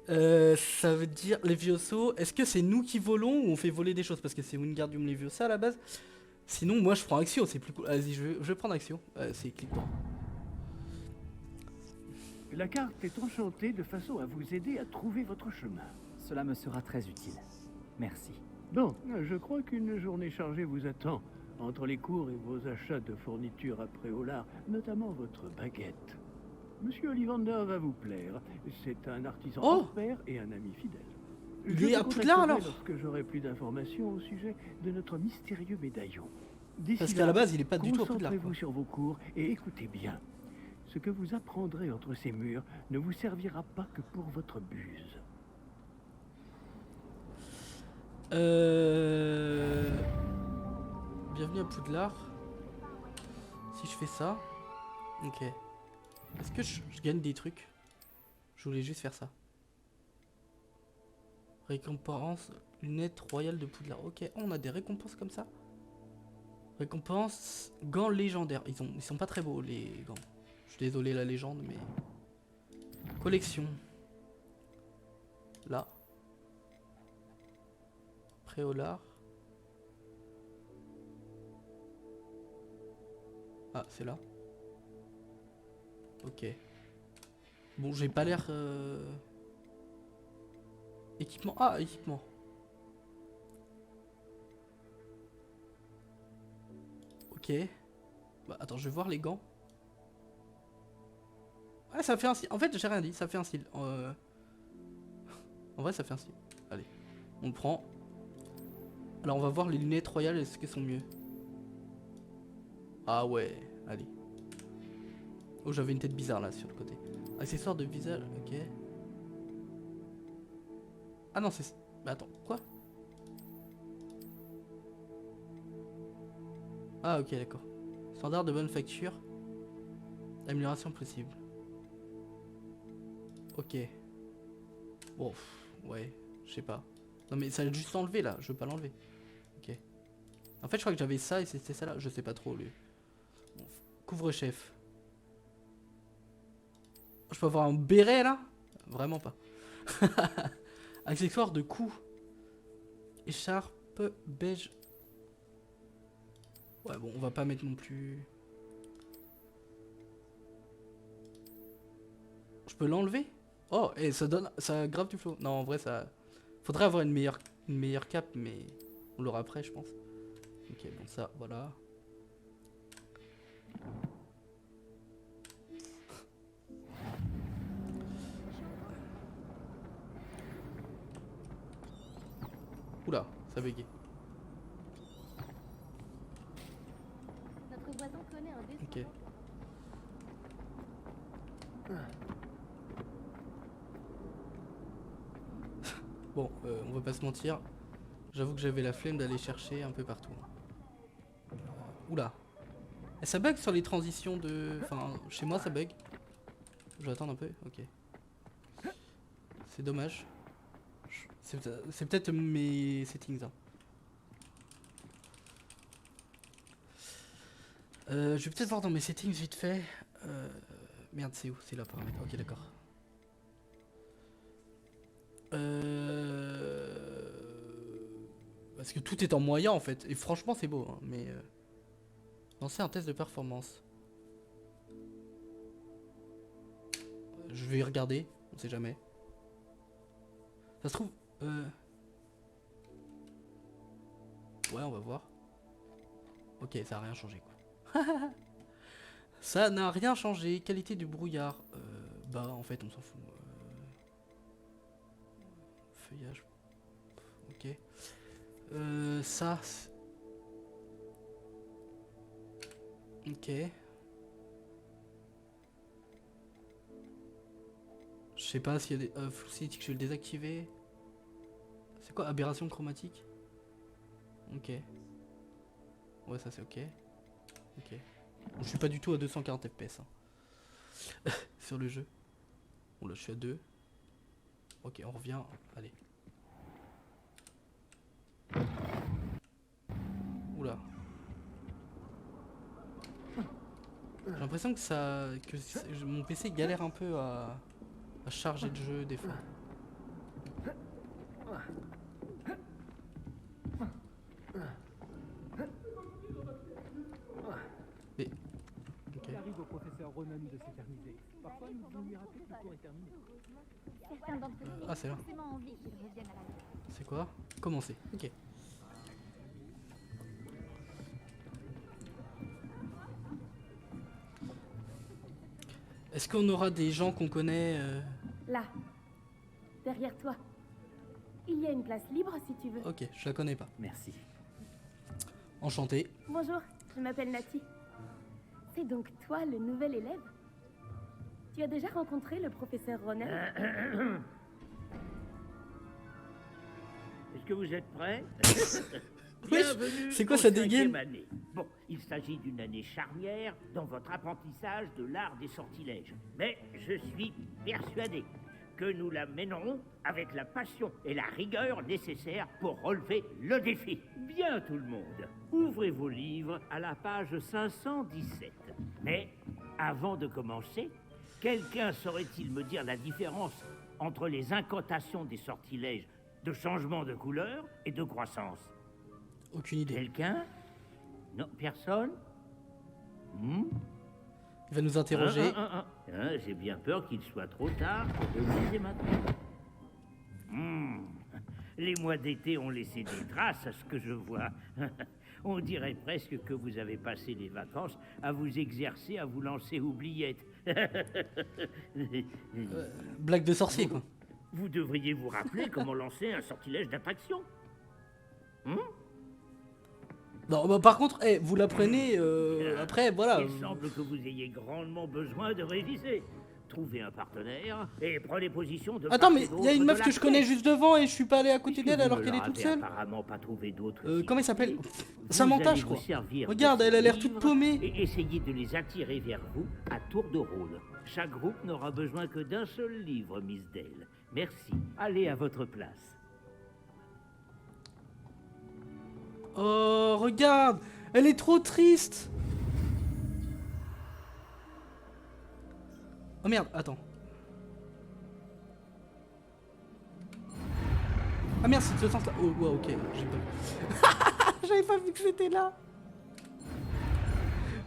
Ça veut dire Levioso. Est-ce que c'est nous qui volons ou on fait voler des choses? Parce que c'est Wingardium Leviosa à la base. Sinon, moi je prends Axio, c'est plus cool. Vas-y, je vais prendre Axio. C'est clic droit. La carte est enchantée de façon à vous aider à trouver votre chemin. Cela me sera très utile. Merci. Bon, je crois qu'une journée chargée vous attend, entre les cours et vos achats de fournitures à Préolard, notamment votre baguette. Monsieur Ollivander va vous plaire. C'est un artisan Oh hors pair et un ami fidèle. Il Je est à vous Poudlard, contacterai alors lorsque j'aurai plus d'informations au sujet de notre mystérieux médaillon. D'ici Parce là, qu'à la base, il est pas du tout à Poudlard. concentrez-vous Quoi. sur vos cours et écoutez bien. Ce que vous apprendrez entre ces murs ne vous servira pas que pour votre buse. Bienvenue à Poudlard. Si je fais ça. Ok. Est-ce que je gagne des trucs? Je voulais juste faire ça. Récompense lunettes royales de Poudlard. Ok, on a des récompenses comme ça. Récompense, gants légendaires. Ils sont pas très beaux les gants. Je suis désolé la légende mais... Collection. Là. Préolard. Ah, c'est là. Ok. Bon, j'ai pas l'air... Équipement. Ah, équipement. Ok. Bah, attends, je vais voir les gants. Ouais, ça fait un style. En fait, j'ai rien dit, ça fait un style. En vrai, ça fait un style. Allez, on le prend. Alors, on va voir les lunettes royales, est-ce qu'elles sont mieux? Ah ouais, allez. Oh, j'avais une tête bizarre là sur le côté. Accessoires de visage, ok. Ah non, c'est... Bah attends, quoi? Ah ok, d'accord. Standard de bonne facture. Amélioration possible. Ok. Bon, ouais, je sais pas. Non mais ça a juste enlevé là, je veux pas l'enlever. Ok. En fait, je crois que j'avais ça et c'était ça là, je sais pas trop. Bon, couvre-chef. Je peux avoir un béret là? Vraiment pas. Accessoire de cou. Écharpe beige. Ouais bon, on va pas mettre non plus... Je peux l'enlever? Oh, et ça donne... ça grave du flow. Non, en vrai, ça... Faudrait avoir une meilleure cape, mais... On l'aura après, je pense. Ok, bon, ça, voilà. Oula, ça bugué. Notre voisin connaît un dessin. Ok. Bon, on va pas se mentir. J'avoue que j'avais la flemme d'aller chercher un peu partout. Oula. Et ça bug sur les transitions de... Enfin, chez moi ça bug. Je vais attendre un peu, ok. C'est dommage. C'est peut-être mes settings. Hein. Je vais peut-être voir dans mes settings vite fait. Merde, c'est où? C'est là, paramètres. Ok, d'accord. Parce que tout est en moyen en fait. Et franchement, c'est beau. Hein, mais lancer un test de performance. Je vais regarder. On sait jamais. Ça se trouve. Ouais, on va voir. Ok, ça a rien changé quoi. Ça n'a rien changé. Qualité du brouillard. Bah, en fait, on s'en fout. Feuillage. Ok. Ça. Ok. Je sais pas s'il y a des flou cinétique, je vais le désactiver. C'est quoi aberration chromatique? Ok. Ouais, ça c'est ok. Ok. Bon, je suis pas du tout à 240 fps hein. Sur le jeu. Bon là je suis à 2. Ok, on revient. Allez. Oula. J'ai l'impression que ça, mon PC galère un peu à charger le jeu des fois. Mais... Ok. Il arrive au professeur Ronan de s'éterniser. Parfois, nous lui rappelons que le cours est terminé. Certains d'entre nous Ah, c'est là. ont forcément envie qu'ils reviennent à la vie. C'est quoi? Commencer. Ok. Est-ce qu'on aura des gens qu'on connaît Là, derrière toi. Il y a une place libre si tu veux. Ok, je la connais pas. Merci. Enchanté. Bonjour, je m'appelle Nati. C'est donc toi le nouvel élève? Tu as déjà rencontré le professeur Ronan? Est-ce que vous êtes prêts? Wesh, Bienvenue c'est quoi en ça dégaine? 5e année. Bon, il s'agit d'une année charnière dans votre apprentissage de l'art des sortilèges. Mais je suis persuadé que nous la mènerons avec la passion et la rigueur nécessaires pour relever le défi. Bien tout le monde, ouvrez vos livres à la page 517. Mais avant de commencer, quelqu'un saurait-il me dire la différence entre les incantations des sortilèges de changement de couleur et de croissance? Aucune idée. Quelqu'un? Non, personne? Il va nous interroger. J'ai bien peur qu'il soit trop tard pour réaliser maintenant. Les mois d'été ont laissé des traces à ce que je vois. On dirait presque que vous avez passé les vacances à vous exercer, à vous lancer oubliettes. Blague de sorcier, quoi. Vous devriez vous rappeler comment lancer un sortilège d'attraction. Non, bah, par contre, vous l'apprenez après, voilà. Il semble que vous ayez grandement besoin de réviser. Trouvez un partenaire et prenez position de... Attends, mais il y a une meuf que je connais juste devant et je suis pas allé à côté d'elle alors qu'elle est toute seule. Apparemment pas trouvé d'autres. Comment elle s'appelle? Samantha, je crois. Regarde, elle a l'air toute paumée. Et essayez de les attirer vers vous à tour de rôle. Chaque groupe n'aura besoin que d'un seul livre, Miss Dale. Merci. Allez à votre place. Oh, regarde, elle est trop triste. Oh merde, attends. Ah merde, c'est ce sens là. Oh, ouais, ok, j'ai pas vu. J'avais pas vu que c'était là.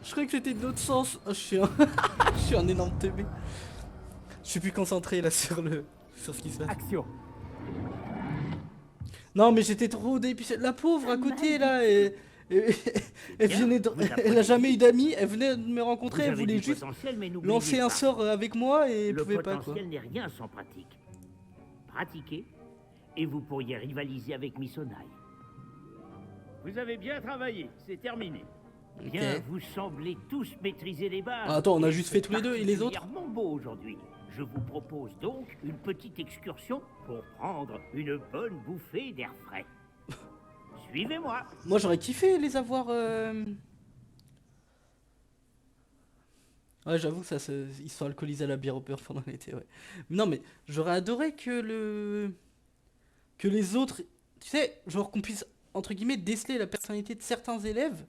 Je croyais que c'était de l'autre sens. Oh, je suis un énorme teubé. Je suis plus concentré là sur ce qui se passe. Action. Non mais j'étais trop dépité. La pauvre à côté là, elle a jamais eu d'amis, elle venait de me rencontrer, elle voulait juste lancer un sort avec moi et elle pouvait pas quoi. Le potentiel n'est rien sans pratique. Pratiquez et vous pourriez rivaliser avec Miss Onai. Vous avez bien travaillé, c'est terminé. Bien, vous semblez tous maîtriser les bases. Ah, attends, on a juste fait tous les deux et les autres? C'est beau aujourd'hui. Je vous propose donc une petite excursion pour prendre une bonne bouffée d'air frais. Suivez-moi. Moi j'aurais kiffé les avoir. Ouais, j'avoue que ils sont alcoolisés à la bière au beurre pendant l'été, ouais. Non mais j'aurais adoré que les autres, tu sais, genre qu'on puisse entre guillemets déceler la personnalité de certains élèves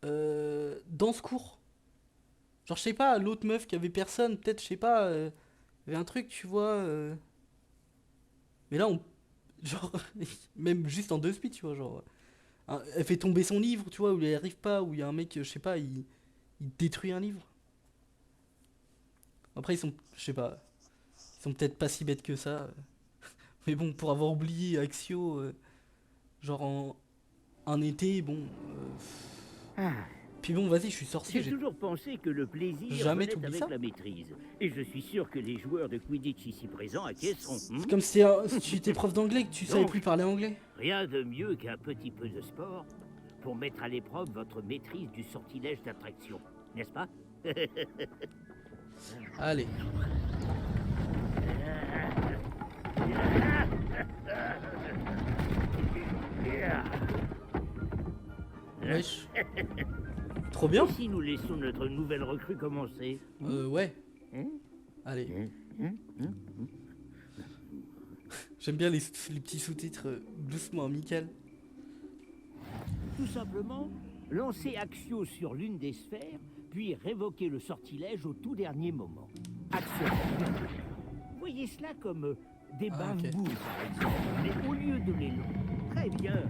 dans ce cours. Genre je sais pas, l'autre meuf qui avait personne, peut-être je sais pas, avait un truc, tu vois. Mais là on, genre même juste en 2 speeds, tu vois, genre elle fait tomber son livre, tu vois, où elle arrive pas, où il y a un mec, je sais pas, il détruit un livre. Après ils sont, je sais pas, ils sont peut-être pas si bêtes que ça. Mais bon, pour avoir oublié Axio, genre en un été, bon. Puis bon, vas-y, je suis sorcier. J'ai toujours pensé que le plaisir jamais venait avec ça. la maîtrise. Et je suis sûr que les joueurs de Quidditch ici présents acquiesceront. C'est comme si tu étais prof d'anglais, que tu savais plus parler anglais. Rien de mieux qu'un petit peu de sport pour mettre à l'épreuve votre maîtrise du sortilège d'attraction. N'est-ce pas? Allez. Wesh. Trop bien. Si nous laissons notre nouvelle recrue commencer. Ouais. Allez. J'aime bien les petits sous-titres doucement, Michael. Tout simplement, lancez Axio sur l'une des sphères, puis révoquez le sortilège au tout dernier moment. Action. Voyez cela comme des bambous, par exemple, mais au lieu de l'élan. Très bien.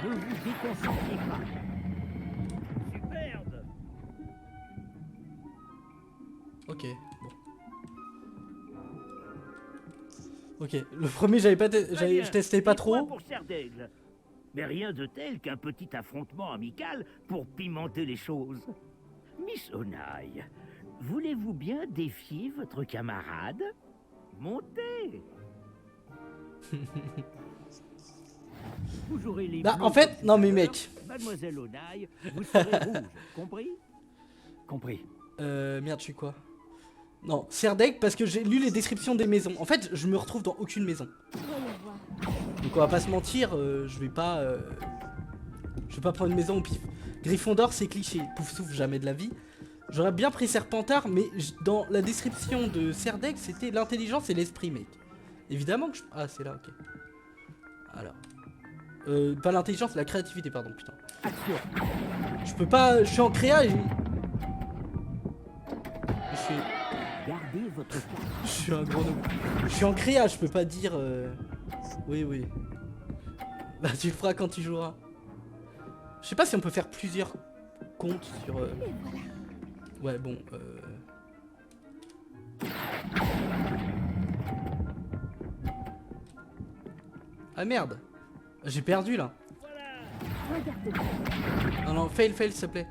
Ne vous déconcentrez pas. Superbe. Ok, bon. Ok, le premier je testais pas trop. Pour Serre d'Aigle. Mais rien de tel qu'un petit affrontement amical pour pimenter les choses. Miss Onai, voulez-vous bien défier votre camarade? Montez. Vous jouerez les Bah en fait, non mais mec. Mademoiselle Onai, vous serez rouge, compris? Compris. Merde, je suis quoi? Non, Serdaigle parce que j'ai lu les descriptions des maisons. En fait, je me retrouve dans aucune maison. Donc on va pas se mentir, je vais pas prendre une maison au pif. Gryffondor c'est cliché, pouf souffle jamais de la vie. J'aurais bien pris Serpentard, mais dans la description de Serdaigle, c'était l'intelligence et l'esprit, mec. Évidemment que je... Ah, c'est là, ok. Alors. Pas l'intelligence, la créativité, pardon, putain. Je peux pas... Je suis en créa et... Gardez votre calme. Je suis un gros noob. Je suis en créa, je peux pas dire... Oui, oui. Bah, tu le feras quand tu joueras. Je sais pas si on peut faire plusieurs comptes sur... Ouais, bon, Ah merde. J'ai perdu là. Non, non, fail, s'il te plaît.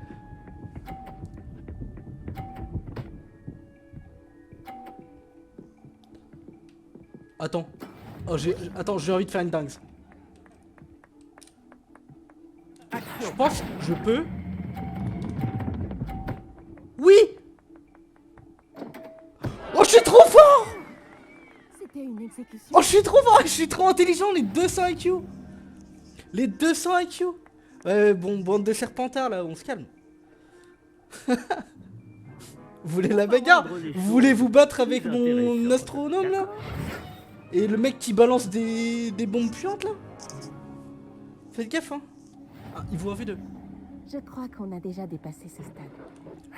Attends. Oh, attends, j'ai envie de faire une dingue. Je pense que je peux. Oui. Oh, je suis trop fort. C'était une exécution. Oh, je suis trop fort. Je suis trop intelligent, les 200 IQ. Les 200 IQ. Ouais, bon, bande de serpentards là, on se calme. Vous voulez la bagarre? Vous voulez vous battre avec mon astronome là? Et le mec qui balance des bombes puantes là? Faites gaffe hein. Ah, il vous en fait deux. Je crois qu'on a déjà dépassé ce stade.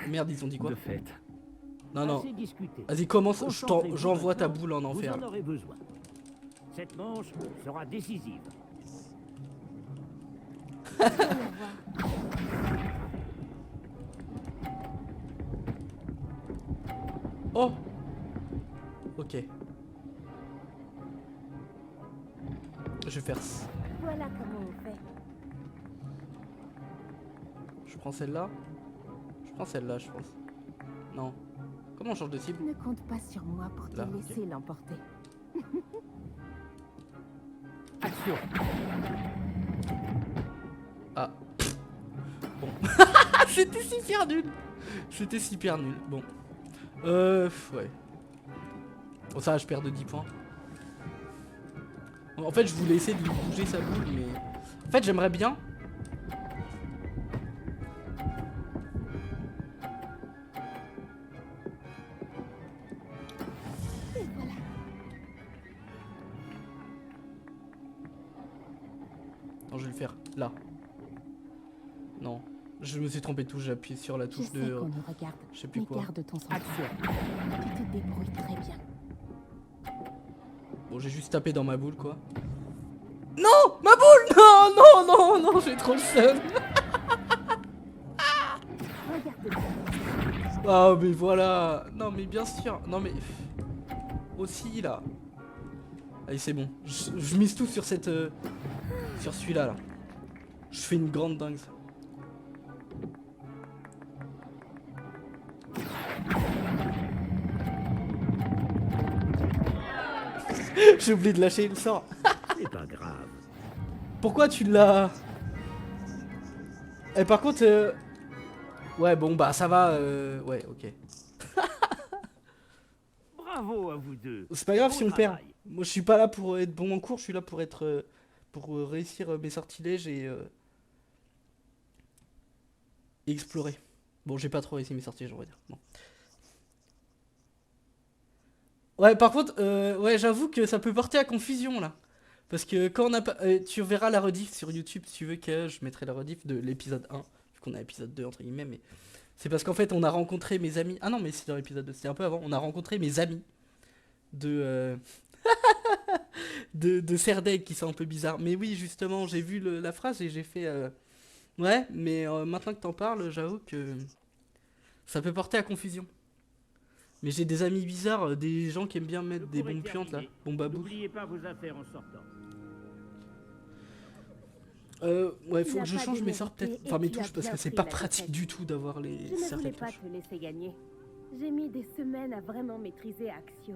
Merde, ils ont dit quoi? De fait. Non, non. Assez discuté. Vas-y, commence, Concentrez-vous j'envoie ta maintenant, boule en enfer. Vous en aurez besoin. Cette manche sera décisive. Oh. Ok. Je vais faire ça. Voilà comment on fait. Je prends celle-là. Je prends celle-là, je pense. Non. Comment on change de cible? Ne compte pas sur moi pour te Là, laisser ok. l'emporter. Action. Ah. Bon. C'était super nul. C'était super nul. Bon. Ouais. Bon, ça va, je perds de 10 points. En fait, je voulais essayer de lui bouger sa boule, mais... En fait, j'aimerais bien... Non, je vais le faire là. Non. Je me suis trompé de touche, j'ai appuyé sur la Je touche sais de... qu'on nous regarde, je sais plus mais quoi. garde ton sang. Action. Tu te débrouilles très bien. Bon, j'ai juste tapé dans ma boule, quoi. Non, ma boule. Non, non, non, non, j'ai trop le seum. Ah, mais voilà. Non, mais bien sûr. Non, mais... Aussi, là. Allez, c'est bon. Je mise tout sur cette... sur celui-là, là. Je fais une grande dingue, ça. J'ai oublié de lâcher le sort. C'est pas grave. Pourquoi tu l'as... Et par contre... Ouais, bon, bah, ça va... Ouais, ok. Bravo à vous deux. C'est pas grave Bon si on perd. travail. Moi, je suis pas là pour être bon en cours, je suis là pour être... pour réussir mes sortilèges et explorer. Bon, j'ai pas trop réussi mes sortilèges, on va dire. Bon. Ouais, par contre, ouais, j'avoue que ça peut porter à confusion, là. Parce que quand on a pas... tu verras la rediff sur YouTube, si tu veux que je mettrai la rediff de l'épisode 1. Vu qu'on a l'épisode 2, entre guillemets, mais... C'est parce qu'en fait, on a rencontré mes amis... Ah non, mais c'est dans l'épisode 2, c'était un peu avant. On a rencontré mes amis de... de Serdaigle qui sont un peu bizarres. Mais oui, justement, j'ai vu la phrase et j'ai fait... Ouais, mais maintenant que t'en parles, j'avoue que... Ça peut porter à confusion. Mais j'ai des amis bizarres, des gens qui aiment bien mettre des bombes puantes là. Bombes à bout. N'oubliez pas vos affaires en sortant. Ouais, Tu faut n'as que je pas change mes démérité sorts peut-être. et Enfin mes tu as touches parce bien que c'est pris pas la pratique défaite. du tout d'avoir les Je ne voulais certaines pas touches. te laisser gagner. J'ai mis des semaines à vraiment maîtriser Axio.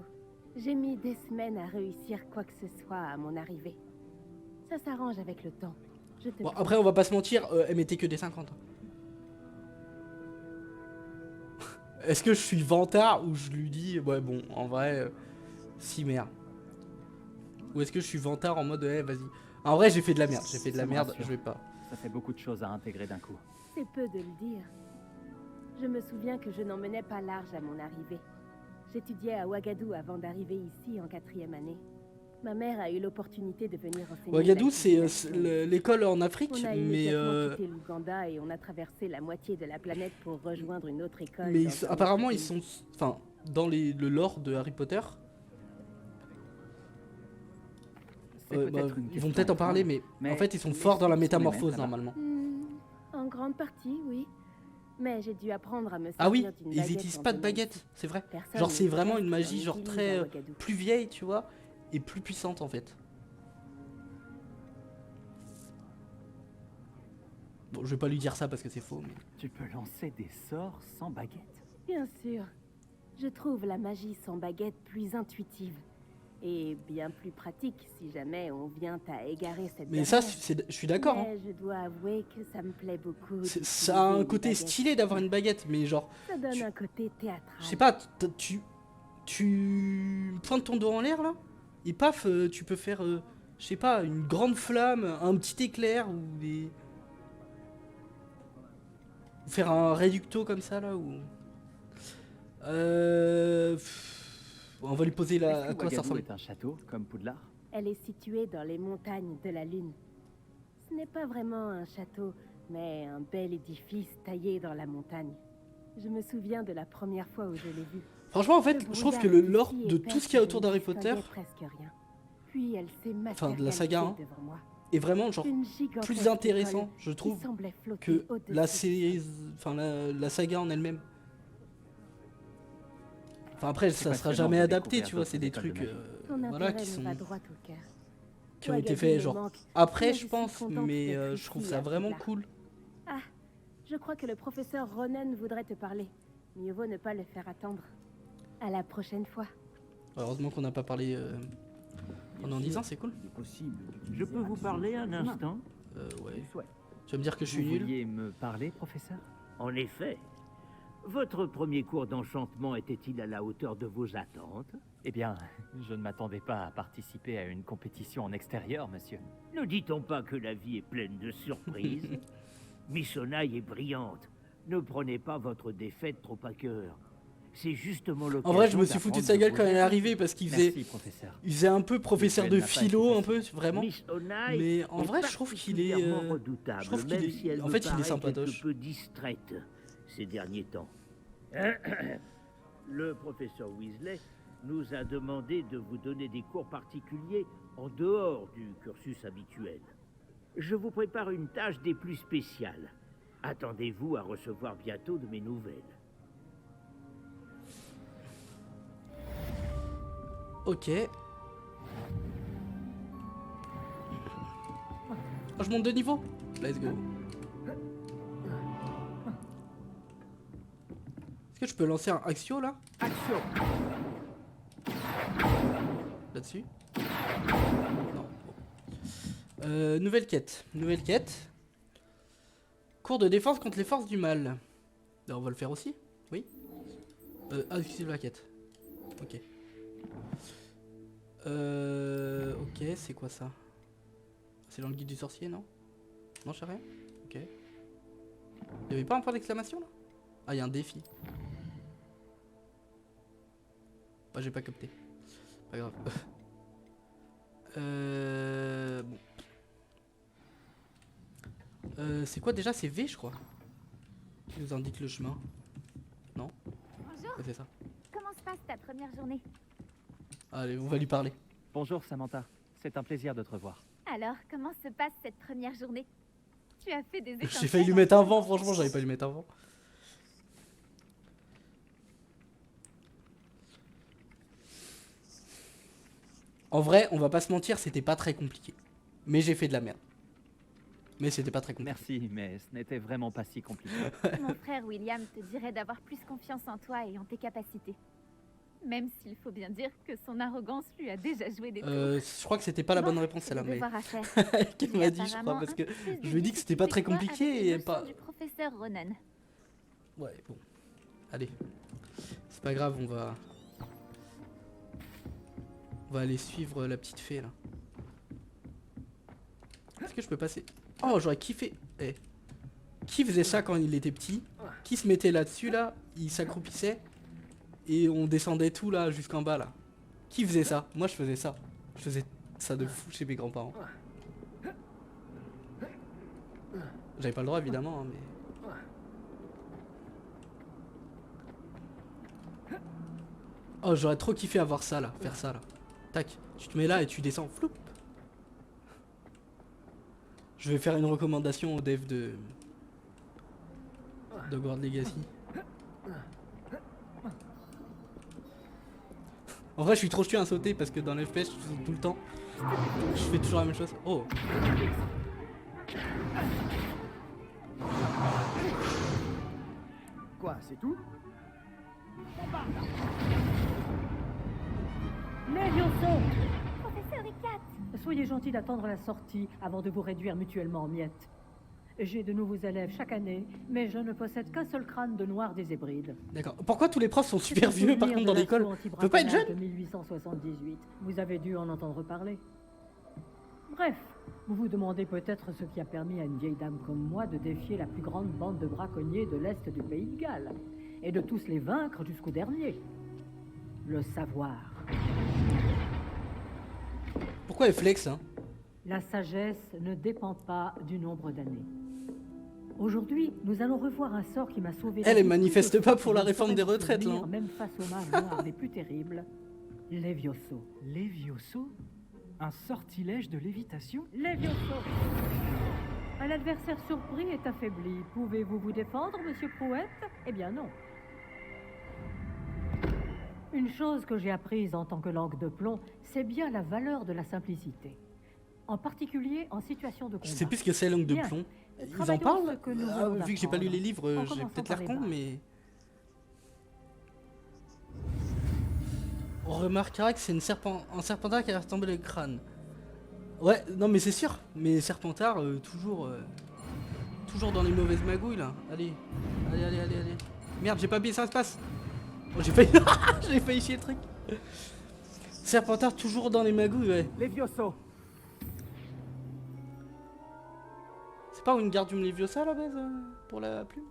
J'ai mis des semaines à réussir quoi que ce soit à mon arrivée. Ça s'arrange avec le temps. Je te Bon, promets. après on va pas se mentir, elle mettait que des 50. hein. Est-ce que je suis vantard ou je lui dis ouais bon en vrai si merde. Ou est-ce que je suis vantard en mode vas-y. En vrai j'ai fait de la merde, j'ai fait de la Ça me merde, rassure. je vais pas. Ça fait beaucoup de choses à intégrer d'un coup. C'est peu de le dire. Je me souviens que je n'en menais pas large à mon arrivée. J'étudiais à Ouagadougou avant d'arriver ici en 4e année. Ma mère a eu l'opportunité de venir enseigner. Ouagadougou, la c'est civilisation. l'école en Afrique, On a mais immédiatement quitté l'Ouganda et on a traversé la moitié de la planète pour rejoindre une autre école. mais dans un apparemment autre ils sont, enfin, dans le lore de Harry Potter. C'est Bah, peut-être une ils vont question peut-être en parler, étrange, mais en fait ils sont forts les dans la filles sont les mêmes métamorphose là-bas. normalement. En grande partie, oui. Mais j'ai dû apprendre à me servir Ah oui, d'une ils baguette utilisent en pas de venant baguette, ici. c'est vrai. Personne Genre ne c'est vraiment reste une dans magie les genre îles très à Ouagadougou. plus vieille, tu vois, et plus puissante en fait. Bon, je vais pas lui dire ça parce que c'est faux, mais... Tu peux lancer des sorts sans baguette. Bien sûr. Je trouve la magie sans baguette plus intuitive. Et bien plus pratique si jamais on vient à égarer cette Mais ça, barrière. je suis d'accord. Hein. Mais je dois avouer que ça me plaît beaucoup. Ça a un côté stylé d'avoir une baguette, mais genre, Ça donne un côté théâtral. je sais pas, tu pointes ton doigt en l'air là, et paf, tu peux faire, je sais pas, une grande flamme, un petit éclair, ou des... ou faire un réducto comme ça là, ou... On va lui poser Est-ce la... que à quoi ça Ouagadougou ressemble. est un château, comme Poudlard? Elle est située dans les montagnes de la Lune. Ce n'est pas vraiment un château, mais un bel édifice taillé dans la montagne. Je me souviens de la première fois où je l'ai vu. Franchement, en fait, Le je trouve que le brouillard lore ici de épais tout ce qu'il y a que autour je ne d'Harry Potter, distinguais presque rien. Puis elle s'est enfin de la saga, hein, matérialisée devant moi. est vraiment genre Une gigantesque plus intéressant, étoile je qui trouve, semblait flotter que au-dessus la du sol. enfin la saga en elle-même. Enfin après, C'est ça sera passionnant jamais de adapté, découvrir tu vois, d'autres c'est des écoles de trucs magie. Ton voilà, intérêt qui me sont va droit au cœur. qui ont été Ouagadougou faits me genre manque, après, mais je suis pense, contente mais d'être je trouve ici ça à vraiment Poudlard. cool. Ah, je crois que le professeur Ronen voudrait te parler. Mieux vaut ne pas le faire attendre. À la prochaine fois. Heureusement qu'on n'a pas parlé pendant 10 ans, c'est cool. Il est possible d'utiliser Je peux vous Action. parler un instant? Ouais. Souhait. Tu vas me dire que je suis Vous nul. vouliez me parler, professeur? En effet. Votre premier cours d'enchantement était-il à la hauteur de vos attentes? Eh bien, je ne m'attendais pas à participer à une compétition en extérieur, monsieur. Ne dit-on pas que la vie est pleine de surprises? Miss Onaï est brillante. Ne prenez pas votre défaite trop à cœur. C'est justement l'occasion. En vrai, je me suis foutu de sa gueule quand elle est arrivée parce qu'il faisait, Merci, professeur. il faisait un peu professeur de n'a pas été philo, un facile. peu, vraiment. Miss Onaï Mais en est vrai, je trouve qu'il est, particulièrement redoutable, je trouve qu'il même est- si elle en me fait, il est paraît sympatoche. quelque peu distraite ces derniers temps. Le professeur Weasley nous a demandé de vous donner des cours particuliers en dehors du cursus habituel. Je vous prépare une tâche des plus spéciales. Attendez-vous à recevoir bientôt de mes nouvelles. Ok. Oh, je monte de niveau. Let's go. Est-ce que je peux lancer un Axio là? Action. Là-dessus? Non. Bon. Nouvelle quête. Nouvelle quête. Cours de défense contre les forces du mal. Là, on va le faire aussi? Oui. Active la quête. Ok. Ok, c'est quoi ça? C'est dans le guide du sorcier, non? Non, je sais rien? Ok. Il y avait pas un point d'exclamation là? Ah, il y a un défi. Bah, j'ai pas capté. Pas grave. Bon. C'est quoi déjà? C'est V, je crois. Qui nous indique le chemin. Non? Bonjour, Ouais, c'est ça. comment se passe ta première journée? Allez, on va lui parler. Bonjour, Samantha. C'est un plaisir de te revoir. Alors, comment se passe cette première journée? Tu as fait des étincelles. J'ai failli lui mettre un vent, franchement, j'avais pas lui mettre un vent. En vrai, on va pas se mentir, c'était pas très compliqué. Mais j'ai fait de la merde. Mais c'était pas très compliqué. Merci, mais ce n'était vraiment pas si compliqué. Mon frère William te dirait d'avoir plus confiance en toi et en tes capacités. Même s'il faut bien dire que son arrogance lui a déjà joué des tours. Je crois que c'était pas la bonne réponse, c'est le celle-là, mais... devoir à faire. Qu'elle Il y a m'a dit, je crois, apparemment parce un que peu plus de je lui ai dit que c'était pas très difficulté compliqué avec les et leçons pas... du professeur Ronan. Ouais, bon. Allez. C'est pas grave, on va... On va aller suivre la petite fée, là. Est-ce que je peux passer... Oh, j'aurais kiffé... Eh. Qui faisait ça quand il était petit? qui se mettait là-dessus, là, il s'accroupissait, et on descendait tout, là, jusqu'en bas, là. Qui faisait ça? Moi, je faisais ça. Je faisais ça de fou chez mes grands-parents. J'avais pas le droit, évidemment, hein, mais... Oh, j'aurais trop kiffé avoir ça, là, faire ça, là. Tac, tu te mets là et tu descends, floup. Je vais faire une recommandation au dev de Hogwarts Legacy. En vrai, je suis trop chiant à sauter parce que dans l'FPS, je saute tout le temps. Je fais toujours la même chose. Oh. Quoi, c'est tout? Levioso! Professeur Icat! Soyez gentil d'attendre la sortie avant de vous réduire mutuellement en miettes. J'ai de nouveaux élèves chaque année, mais je ne possède qu'un seul crâne de noir des Hébrides. D'accord. Pourquoi tous les profs sont super vieux par contre dans l'école? Peut pas être jeune? De 1878. Vous avez dû en entendre parler. Bref, vous vous demandez peut-être ce qui a permis à une vieille dame comme moi de défier la plus grande bande de braconniers de l'Est du pays de Galles, et de tous les vaincre jusqu'au dernier. Le savoir. Pourquoi elle flex, hein? La sagesse ne dépend pas du nombre d'années. Aujourd'hui, nous allons revoir un sort qui m'a sauvé. Elle manifeste pas pour la réforme des retraites, là. Même face aux mages noirs les plus terribles, Levioso. Levioso? Un sortilège de lévitation? Levioso! Un adversaire surpris est affaibli. Pouvez-vous vous défendre, monsieur Prouette? Eh bien non. Une chose que j'ai apprise en tant que langue de plomb, c'est bien la valeur de la simplicité. En particulier en situation de combat. Je sais plus ce que c'est langue de plomb. Ils en parlent? Vu que j'ai pas lu les livres, j'ai peut-être l'air con, mais... On remarquera que c'est un serpentard qui a retombé le crâne. Ouais, non mais c'est sûr. Mais serpentard, toujours dans les mauvaises magouilles là. Allez. Merde, j'ai pas bien ça se passe. Oh, j'ai failli... j'ai failli chier le truc. Serpentard toujours dans les magouilles, ouais. Levioso! C'est pas une Wingardium Leviosa à la base pour la plume?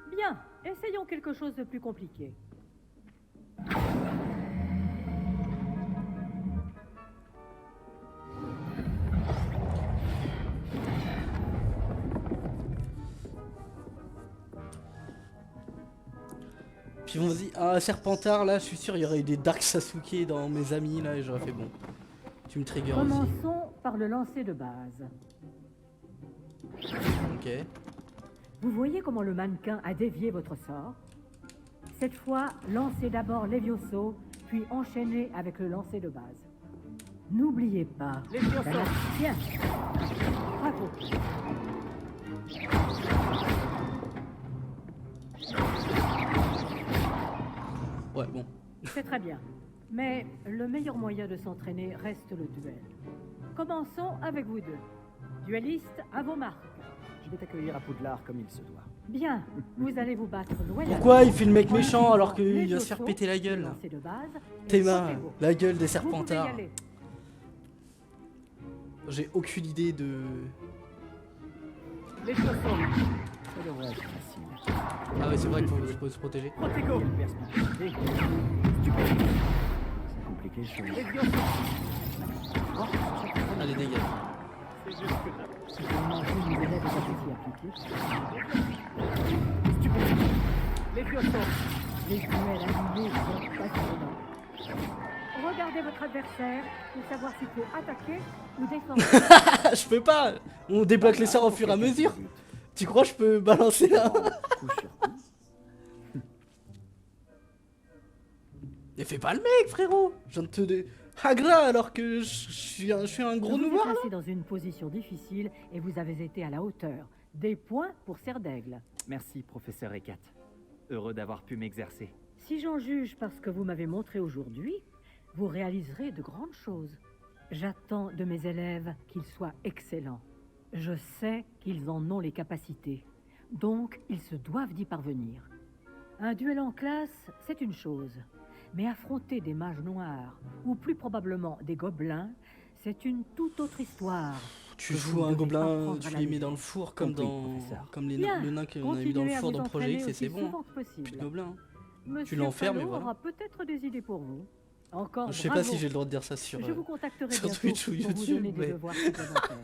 Bien, essayons quelque chose de plus compliqué. Puis on se dit, ah Serpentard là, je suis sûr il y aurait eu des Dark Sasuke dans mes amis là et j'aurais fait bon. Tu me triggers aussi. Commençons par le lancer de base. Ok. Vous voyez comment le mannequin a dévié votre sort? Cette fois, lancez d'abord Levioso, puis enchaînez avec le lancer de base. N'oubliez pas. Tiens. Bravo. Ouais, bon. C'est très bien. Mais le meilleur moyen de s'entraîner reste le duel. Commençons avec vous deux. Duellistes, à vos marques. Je vais t'accueillir à Poudlard comme il se doit. Bien, vous allez vous battre loyalement. Pourquoi il fait le mec méchant alors qu'il va se faire péter la gueule? Théma, la gueule des Serpentards. J'ai aucune idée de... Les chaussons. Ça devrait être facile. Ah ouais, c'est vrai qu'il faut se protéger. Protego. Perspicacité. Stupide. C'est compliqué, je suis... Allez, dégage. C'est juste que là. Si vous mangez une élève est apprécié appliqué. Stupide. Les chaussons. Les duels animés sont passionnants. Regardez votre adversaire pour savoir s'il peut attaquer ou défendre. Je peux pas. On débloque les sorts au fur et à mesure. Tu crois que je peux balancer là? Mais fais pas le mec, frérot. Je viens de te hagra alors que je suis un gros Vous noir êtes là. placé dans une position difficile et vous avez été à la hauteur. Des points pour Serre d'Aigle. Merci, professeur Ekat. Heureux d'avoir pu m'exercer. Si j'en juge par ce que vous m'avez montré aujourd'hui, vous réaliserez de grandes choses. J'attends de mes élèves qu'ils soient excellents. Je sais qu'ils en ont les capacités, donc ils se doivent d'y parvenir. Un duel en classe, c'est une chose, mais affronter des mages noirs, ou plus probablement des gobelins, c'est une toute autre histoire. Tu que vous joues ne un devez pas gobelin, prendre tu la les mets lutte. dans le four comme Compris, dans professeur. comme les Bien, le nain qu'on a mis dans le continuez à four vous dans Projet entraîner X et c'est aussi bon. souvent que Plus possible. de gobelins. Monsieur l'enfermes et Fallot voilà. aura peut-être des idées pour vous. Encore Je sais pas bravo. si j'ai le droit de dire ça sur Je vous contacterai sur bientôt Twitch ou pour vous YouTube, donner des mais devoirs supplémentaires.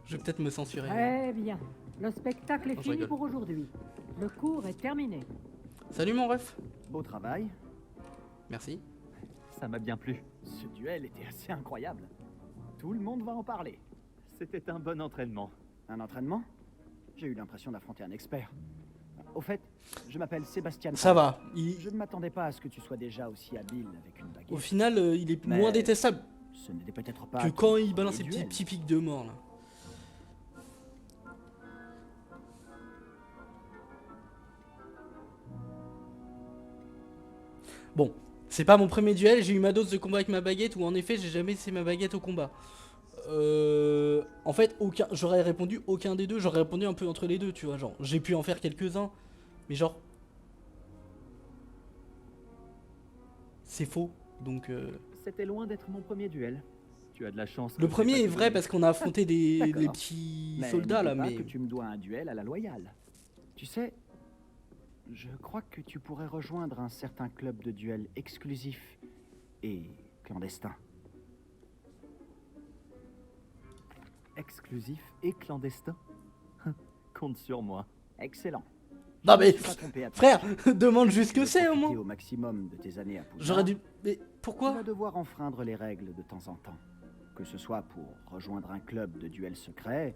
je vais peut-être me censurer. Très bien. Le spectacle est Non, je fini rigole. pour aujourd'hui. Le cours est terminé. Salut mon ref. Beau travail. Merci. Ça m'a bien plu. Ce duel était assez incroyable. Tout le monde va en parler. C'était un bon entraînement. Un entraînement? J'ai eu l'impression d'affronter un expert. Au fait, je m'appelle Sébastien. Ça va. Je ne m'attendais pas à ce que tu sois déjà aussi habile avec une baguette. Au final, il est Mais moins détestable Ce n'était peut-être pas que quand il ton balance ses premier duel. petits pics de mort là. Bon, c'est pas mon premier duel, j'ai eu ma dose de combat avec ma baguette où en effet j'ai jamais essayé ma baguette au combat. En fait, j'aurais répondu aucun des deux, j'aurais répondu un peu entre les deux, tu vois, genre j'ai pu en faire quelques-uns, mais genre c'est faux, donc C'était loin d'être mon premier duel. Tu as de la chance. le que premier j'ai est pas vrai tout parce qu'on a affronté des D'accord. les petits Mais soldats là, n'oublie pas mais que tu me dois un duel à la loyale. Tu sais, je crois que tu pourrais rejoindre un certain club de duel exclusif et clandestin. Exclusif et clandestin. Compte sur moi. Excellent. Non, Je mais, me suis pas trompé à toi. frère, demande juste ce Tu que veux c'est au profiter moins. au maximum de tes années à Poudlard. J'aurais dû. Mais Tu pourquoi? vas devoir enfreindre les règles de temps en temps. Que ce soit pour rejoindre un club de duel secret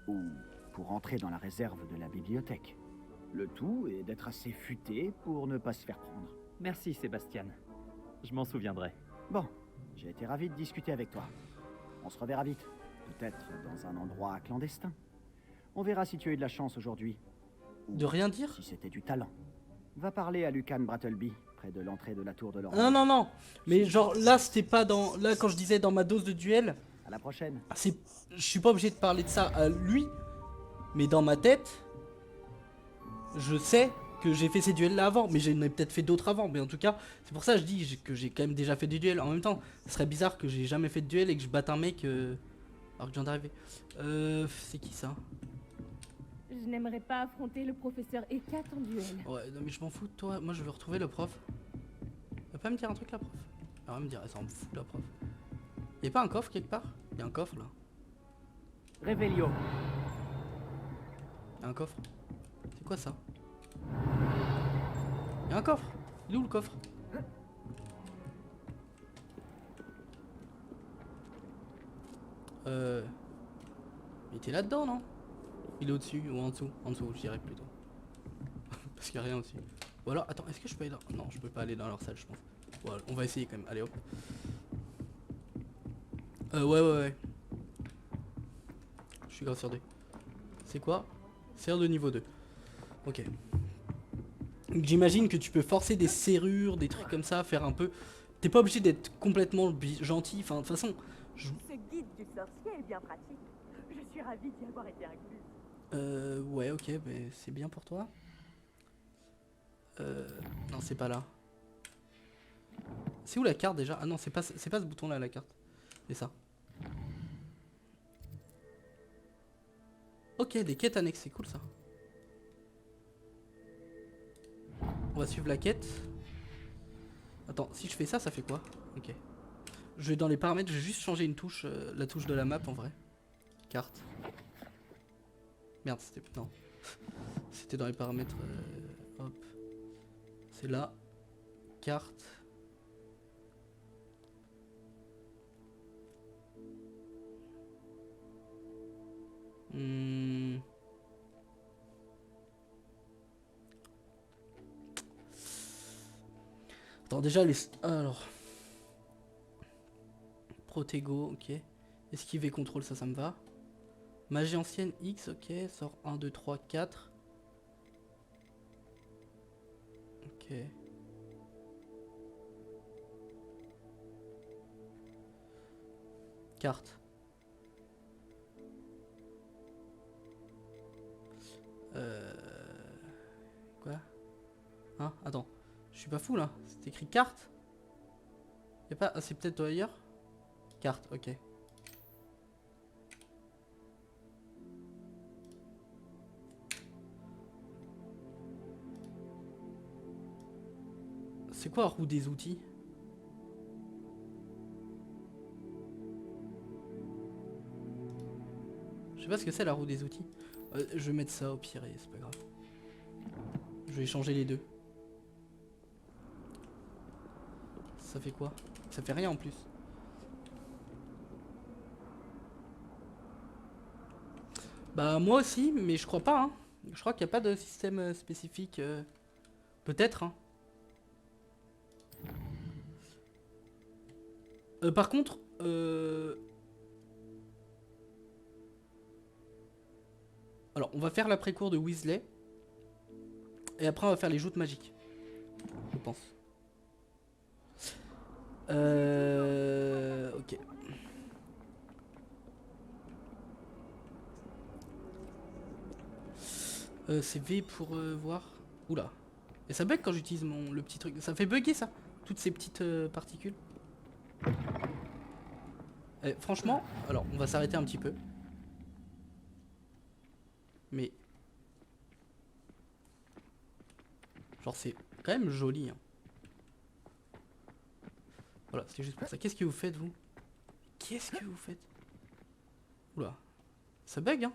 ou pour entrer dans la réserve de la bibliothèque. Le tout est d'être assez futé pour ne pas se faire prendre. Merci Sébastien. Je m'en souviendrai. Bon, j'ai été ravi de discuter avec toi. On se reverra vite. Peut-être dans un endroit clandestin. On verra si tu as eu de la chance aujourd'hui. Ou De rien dire? si c'était du talent. Va parler à Lucan Brattleby, près de l'entrée de la tour de l'Or. Non, non, non. Mais genre là, c'était pas dans. Là, quand je disais dans ma dose de duel, À la prochaine. c'est. Je suis pas obligé de parler de ça à lui, mais dans ma tête, je sais que j'ai fait ces duels là avant, mais j'en ai peut-être fait d'autres avant. Mais en tout cas, c'est pour ça que je dis que j'ai quand même déjà fait des duels. En même temps, ce serait bizarre que j'ai jamais fait de duel et que je batte un mec alors que je viens d'arriver. C'est qui ça? Je n'aimerais pas affronter le professeur Ekat en duel. Ouais, non, mais je m'en fous de toi. Moi, je veux retrouver le prof. Elle va pas me dire un truc, la prof? Elle va me dire, elle s'en fout, la prof. Y'a pas un coffre quelque part? Y'a un coffre là. Réveillon. Y'a un coffre. C'est quoi ça? Y'a un coffre. Il est où le coffre? Il était là-dedans, non? Il est au-dessus ou en dessous? En dessous, je dirais plutôt. Parce qu'il n'y a rien au-dessus. Ou alors, attends, est-ce que je peux aller dans... Non, je peux pas aller dans leur salle, je pense. Voilà, on va essayer quand même. Allez, hop. Ouais. Je suis grave sur 2. C'est quoi? Serre de niveau 2. Ok. Donc, j'imagine que tu peux forcer des serrures, des trucs comme ça, faire un peu... T'es pas obligé d'être complètement gentil, enfin, de toute façon... Ce guide du sorcier est bien pratique. Je suis ravie d'y avoir été incluse. Ouais, ok, mais c'est bien pour toi. Non, c'est pas là. C'est où la carte déjà? Ah non, c'est pas ce bouton là, la carte. C'est ça. Ok, des quêtes annexes, c'est cool ça. On va suivre la quête. Attends, si je fais ça, ça fait quoi? Ok. Je vais dans les paramètres, je vais juste changer une touche, la touche de la map en vrai. Carte. Merde, c'était... Non. C'était dans les paramètres... hop. C'est là. Carte. Attends, déjà les... Alors... Protego, ok. Esquiver, contrôle, ça me va. Magie ancienne X, ok. Sort 1, 2, 3, 4. Ok. Carte. Quoi? Hein? Attends. Je suis pas fou là. C'est écrit carte? Y'a pas... Ah, c'est peut-être ailleurs? Carte, ok. C'est quoi la roue des outils? Je sais pas ce que c'est la roue des outils. Je vais mettre ça au pire et c'est pas grave. Je vais changer les deux. Ça fait quoi? Ça fait rien en plus. Bah moi aussi, mais je crois pas. Hein. Je crois qu'il n'y a pas de système spécifique. Peut-être. Hein. Par contre, alors on va faire l'après-cour de Weasley. Et après on va faire les joutes magiques. Je pense. Ok. C'est V pour voir. Oula. Et ça bug quand j'utilise le petit truc. Ça fait bugger ça. Toutes ces petites particules. Franchement, alors on va s'arrêter un petit peu. Mais... genre c'est quand même joli. Hein. Voilà, c'était juste pour ça. Qu'est-ce que vous faites, vous? Qu'est-ce que vous faites? Oula. Ça bug, hein?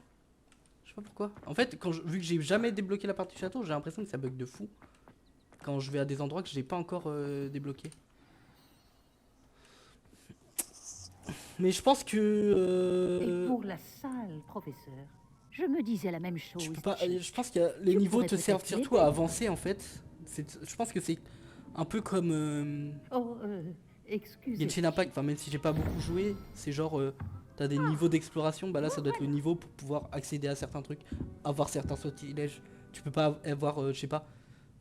Je sais pas pourquoi. En fait, vu que j'ai jamais débloqué la partie du château, j'ai l'impression que ça bug de fou. Quand je vais à des endroits que j'ai pas encore débloqué. Mais je pense que... Et pour la salle, professeur, je me disais la même chose. Je pense que les niveaux te servent surtout à avancer, en fait. Je pense que c'est un peu comme... excusez. Genshin Impact, enfin même si j'ai pas beaucoup joué, c'est genre... t'as des niveaux d'exploration, bah là ça doit être le niveau pour pouvoir accéder à certains trucs, avoir certains sortilèges. Tu peux pas avoir, je sais pas,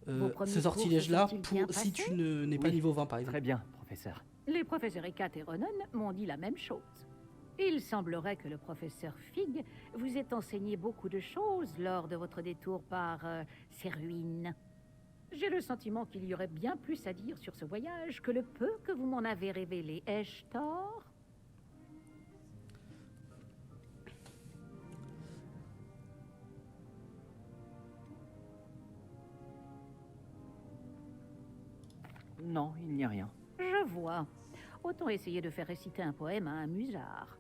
ce sortilège là pour si tu n'es pas niveau 20 par exemple. Très bien, professeur. Les professeurs Ekat et Ronan m'ont dit la même chose. Il semblerait que le professeur Fig vous ait enseigné beaucoup de choses lors de votre détour par ces ruines. J'ai le sentiment qu'il y aurait bien plus à dire sur ce voyage que le peu que vous m'en avez révélé. Ai-je tort? Non, il n'y a rien. Je vois. Autant essayer de faire réciter un poème à un musard.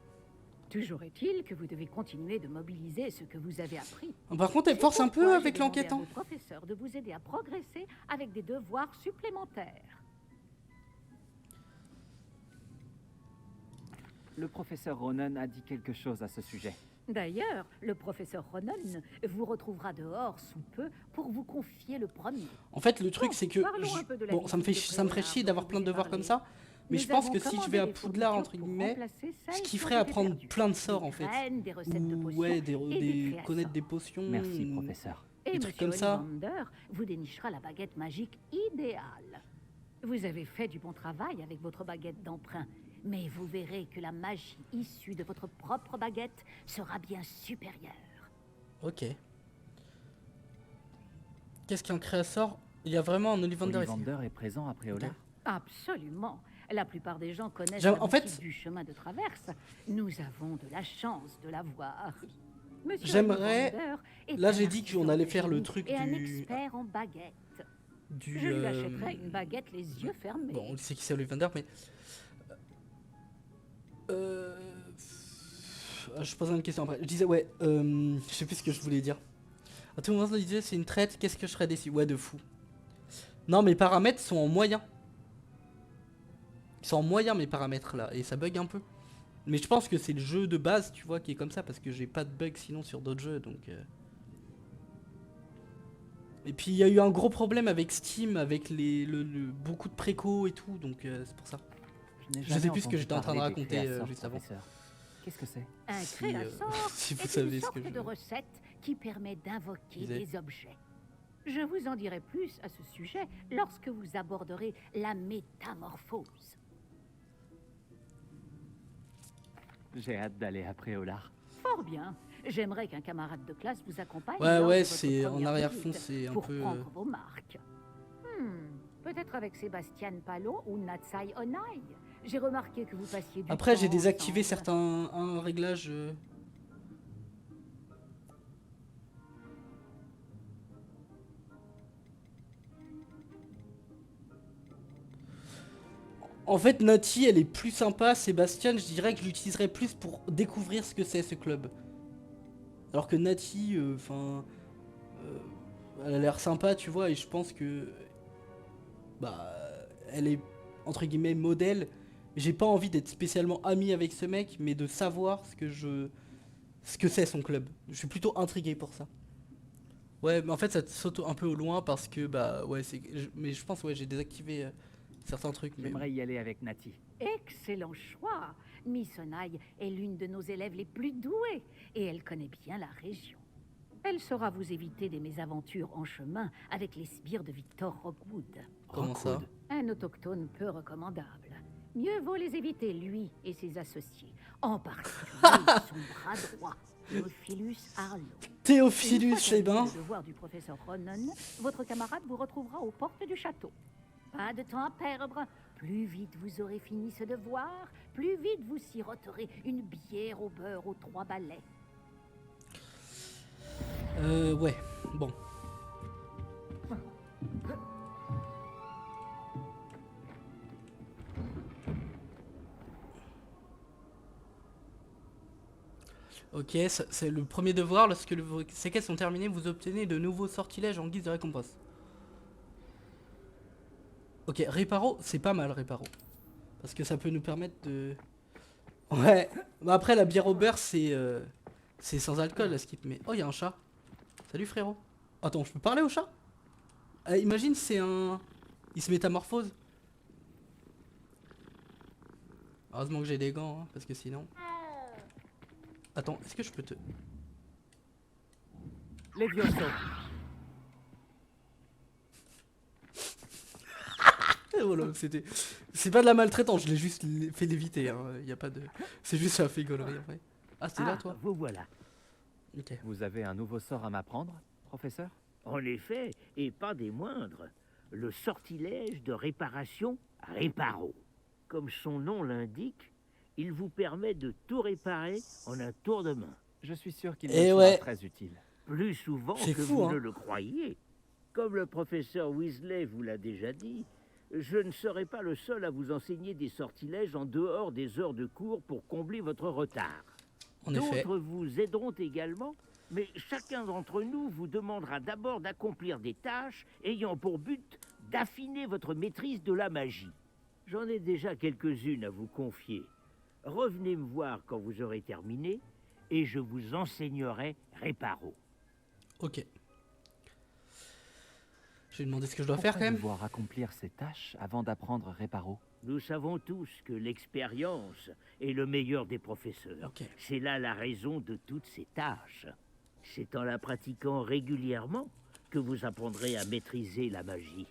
Toujours est-il que vous devez continuer de mobiliser ce que vous avez appris. Par contre, elle force un peu avec l'enquêtant. Le professeur de vous aider à progresser avec des devoirs supplémentaires. Le professeur Ronan a dit quelque chose à ce sujet. D'ailleurs, le professeur Ronan vous retrouvera dehors sous peu pour vous confier le premier. En fait, le truc, c'est que... Bon, ça me ferait chier d'avoir plein de devoirs comme ça. Mais je pense que si je vais à Poudlard, entre guillemets, je kifferais apprendre plein de sorts, en fait. Ou, ouais, connaître des potions. Merci, professeur. Et trucs comme ça. Ollivander vous dénichera la baguette magique idéale. Vous avez fait du bon travail avec votre baguette d'emprunt. Mais vous verrez que la magie issue de votre propre baguette sera bien supérieure. Ok. Qu'est-ce qu'un créateur? Il y a vraiment un Ollivander ici. Ollivander est présent à Préolard. Absolument. La plupart des gens connaissent la boutique du chemin de traverse. Nous avons de la chance de la voir. J'aimerais... Là, j'ai dit qu'on allait faire le truc du... un expert en baguette. Je lui achèterais une baguette les yeux fermés. Bon, on sait qui c'est Ollivander, mais... Je pose une question après. Je disais, ouais, je sais plus ce que je voulais dire. À tout moment, je disais, c'est une traite, qu'est-ce que je serais déçu? Ouais, de fou. Non, mes paramètres sont en moyen. Ils sont en moyen, mes paramètres, là, et ça bug un peu. Mais je pense que c'est le jeu de base, tu vois, qui est comme ça, parce que j'ai pas de bug sinon sur d'autres jeux, donc... Et puis, il y a eu un gros problème avec Steam, avec beaucoup de préco et tout, donc c'est pour ça. Je sais plus ce que j'étais en train de raconter juste avant. Qu'est-ce que c'est? Un créasort si vous est savez une ce que sorte je... de recette qui permet d'invoquer des objets. Je vous en dirai plus à ce sujet lorsque vous aborderez la métamorphose. J'ai hâte d'aller à Préolard. Fort bien. J'aimerais qu'un camarade de classe vous accompagne. Ouais, c'est en arrière-fond, c'est un pour peu... prendre vos marques. Peut-être avec Sébastien Palon ou Natsai Onai. J'ai remarqué que vous passiez du Après, temps j'ai désactivé ensemble. certains réglages. En fait, Nati, elle est plus sympa. Sébastien, je dirais que je l'utiliserais plus pour découvrir ce que c'est ce club. Alors que Nati, enfin, elle a l'air sympa, tu vois, et je pense que, bah, elle est entre guillemets modèle. J'ai pas envie d'être spécialement ami avec ce mec, mais de savoir ce que c'est son club. Je suis plutôt intrigué pour ça. Ouais, mais en fait, ça te saute un peu au loin parce que, bah, ouais, mais je pense, ouais, j'ai désactivé certains trucs. Mais... J'aimerais y aller avec Nati. Excellent choix. Miss Onaï est l'une de nos élèves les plus douées et elle connaît bien la région. Elle saura vous éviter des mésaventures en chemin avec les sbires de Victor Rockwood. Comment ça? Un autochtone peu recommandable. Mieux vaut les éviter, lui et ses associés. En particulier son bras droit, Théophilus Arlo. Théophilus, c'est bien. Le devoir du professeur Ronan, votre camarade vous retrouvera aux portes du château. Pas de temps à perdre. Plus vite vous aurez fini ce devoir, plus vite vous siroterez une bière au beurre aux 3 balais. Ouais, bon. Ok, c'est le premier devoir. Lorsque vos séquelles sont terminées, vous obtenez de nouveaux sortilèges en guise de récompense. Ok, Réparo, c'est pas mal, Réparo. Parce que ça peut nous permettre de... Ouais, bah après la bière au beurre, c'est sans alcool, la skip. Mais... Oh, il y a un chat. Salut, frérot. Attends, je peux parler au chat? Imagine, c'est un... Il se métamorphose. Heureusement que j'ai des gants, hein, parce que sinon... Attends, est-ce que je peux te... Levioso. Et voilà, c'était... C'est pas de la maltraitance, je l'ai juste fait léviter, hein. Y a pas de... C'est juste ça fait gaulerie, en vrai. Ah, c'est là, toi? Vous voilà. Ok. Vous avez un nouveau sort à m'apprendre, professeur? En effet, et pas des moindres, le sortilège de réparation Réparo. Comme son nom l'indique, il vous permet de tout réparer en un tour de main. Je suis sûr qu'il Eh me ouais. sera très utile. Plus souvent C'est que fou, vous hein. ne le croyez. Comme le professeur Weasley vous l'a déjà dit, je ne serai pas le seul à vous enseigner des sortilèges en dehors des heures de cours pour combler votre retard. En effet. D'autres vous aideront également, mais chacun d'entre nous vous demandera d'abord d'accomplir des tâches ayant pour but d'affiner votre maîtrise de la magie. J'en ai déjà quelques-unes à vous confier. Revenez me voir quand vous aurez terminé et je vous enseignerai Réparo. Ok. Je vais demander ce que je dois faire quand même. Devoir accomplir ces tâches avant d'apprendre Réparo. Nous savons tous que l'expérience est le meilleur des professeurs. Ok. C'est là la raison de toutes ces tâches. C'est en la pratiquant régulièrement que vous apprendrez à maîtriser la magie.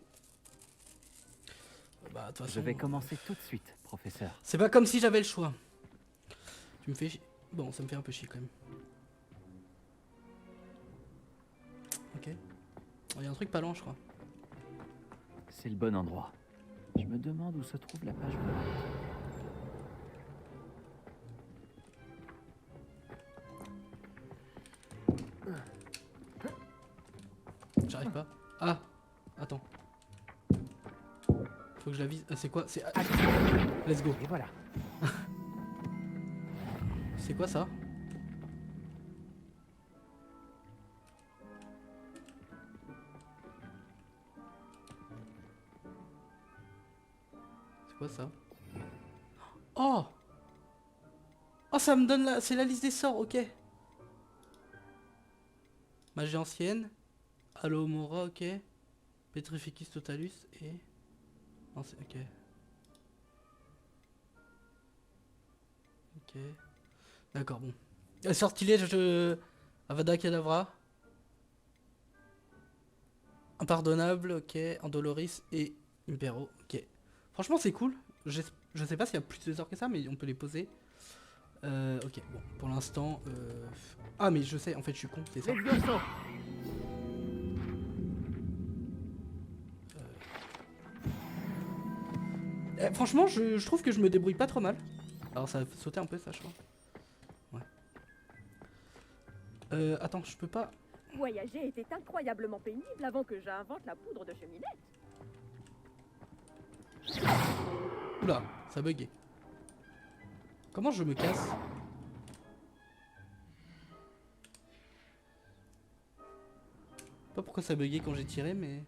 Bah, de toute Je façon, vais commencer tout de suite, professeur. c'est pas comme si j'avais le choix. Tu me fais chier. Bon, ça me fait un peu chier quand même. Ok. Il y a un truc pas loin, je crois. C'est le bon endroit. Je me demande où se trouve la page volante. J'arrive pas. Ah, attends. Faut que je la vise. Ah, c'est quoi? C'est... Let's go. Et voilà. C'est quoi ça? C'est quoi ça? Oh! Oh, ça me donne la... C'est la liste des sorts, ok. Magie ancienne. Alomora, ok. Petrificus totalus et... Non, c'est... Ok. Ok. D'accord, bon. Sortilège de... Avada Kedavra. Impardonnable, ok. Andoloris et Impero, ok. Franchement, c'est cool. Je sais pas s'il y a plus de sorts que ça, mais on peut les poser. Ok, bon, pour l'instant... Ah, mais je sais, en fait, je suis con, c'est ça. Franchement, je trouve que je me débrouille pas trop mal. Alors, ça a sauté un peu, ça, je crois. Ouais. Attends, je peux pas... Voyager était incroyablement pénible avant que j'invente la poudre de cheminette. Oula, ça a bugué. Comment je me casse? Pas pourquoi ça a bugué quand j'ai tiré, mais...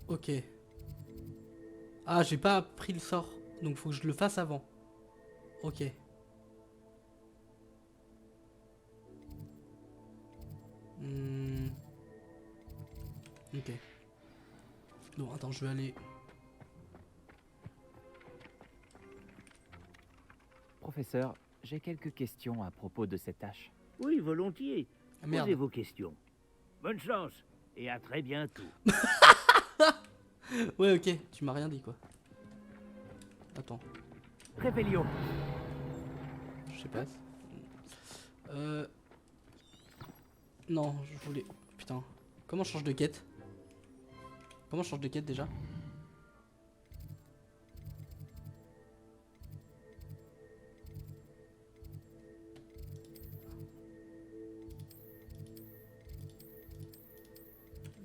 Ok. Ah, j'ai pas pris le sort. Donc faut que je le fasse avant. Ok. Ok. Bon, attends, je vais aller... Professeur, j'ai quelques questions à propos de cette tâche. Oui, volontiers. Ah, merde. Posez vos questions. Bonne chance et à très bientôt. Ouais, ok, tu m'as rien dit quoi. Attends, Réveillon. je sais pas. Non, je voulais... Putain. Comment je change de quête? Comment je change de quête déjà?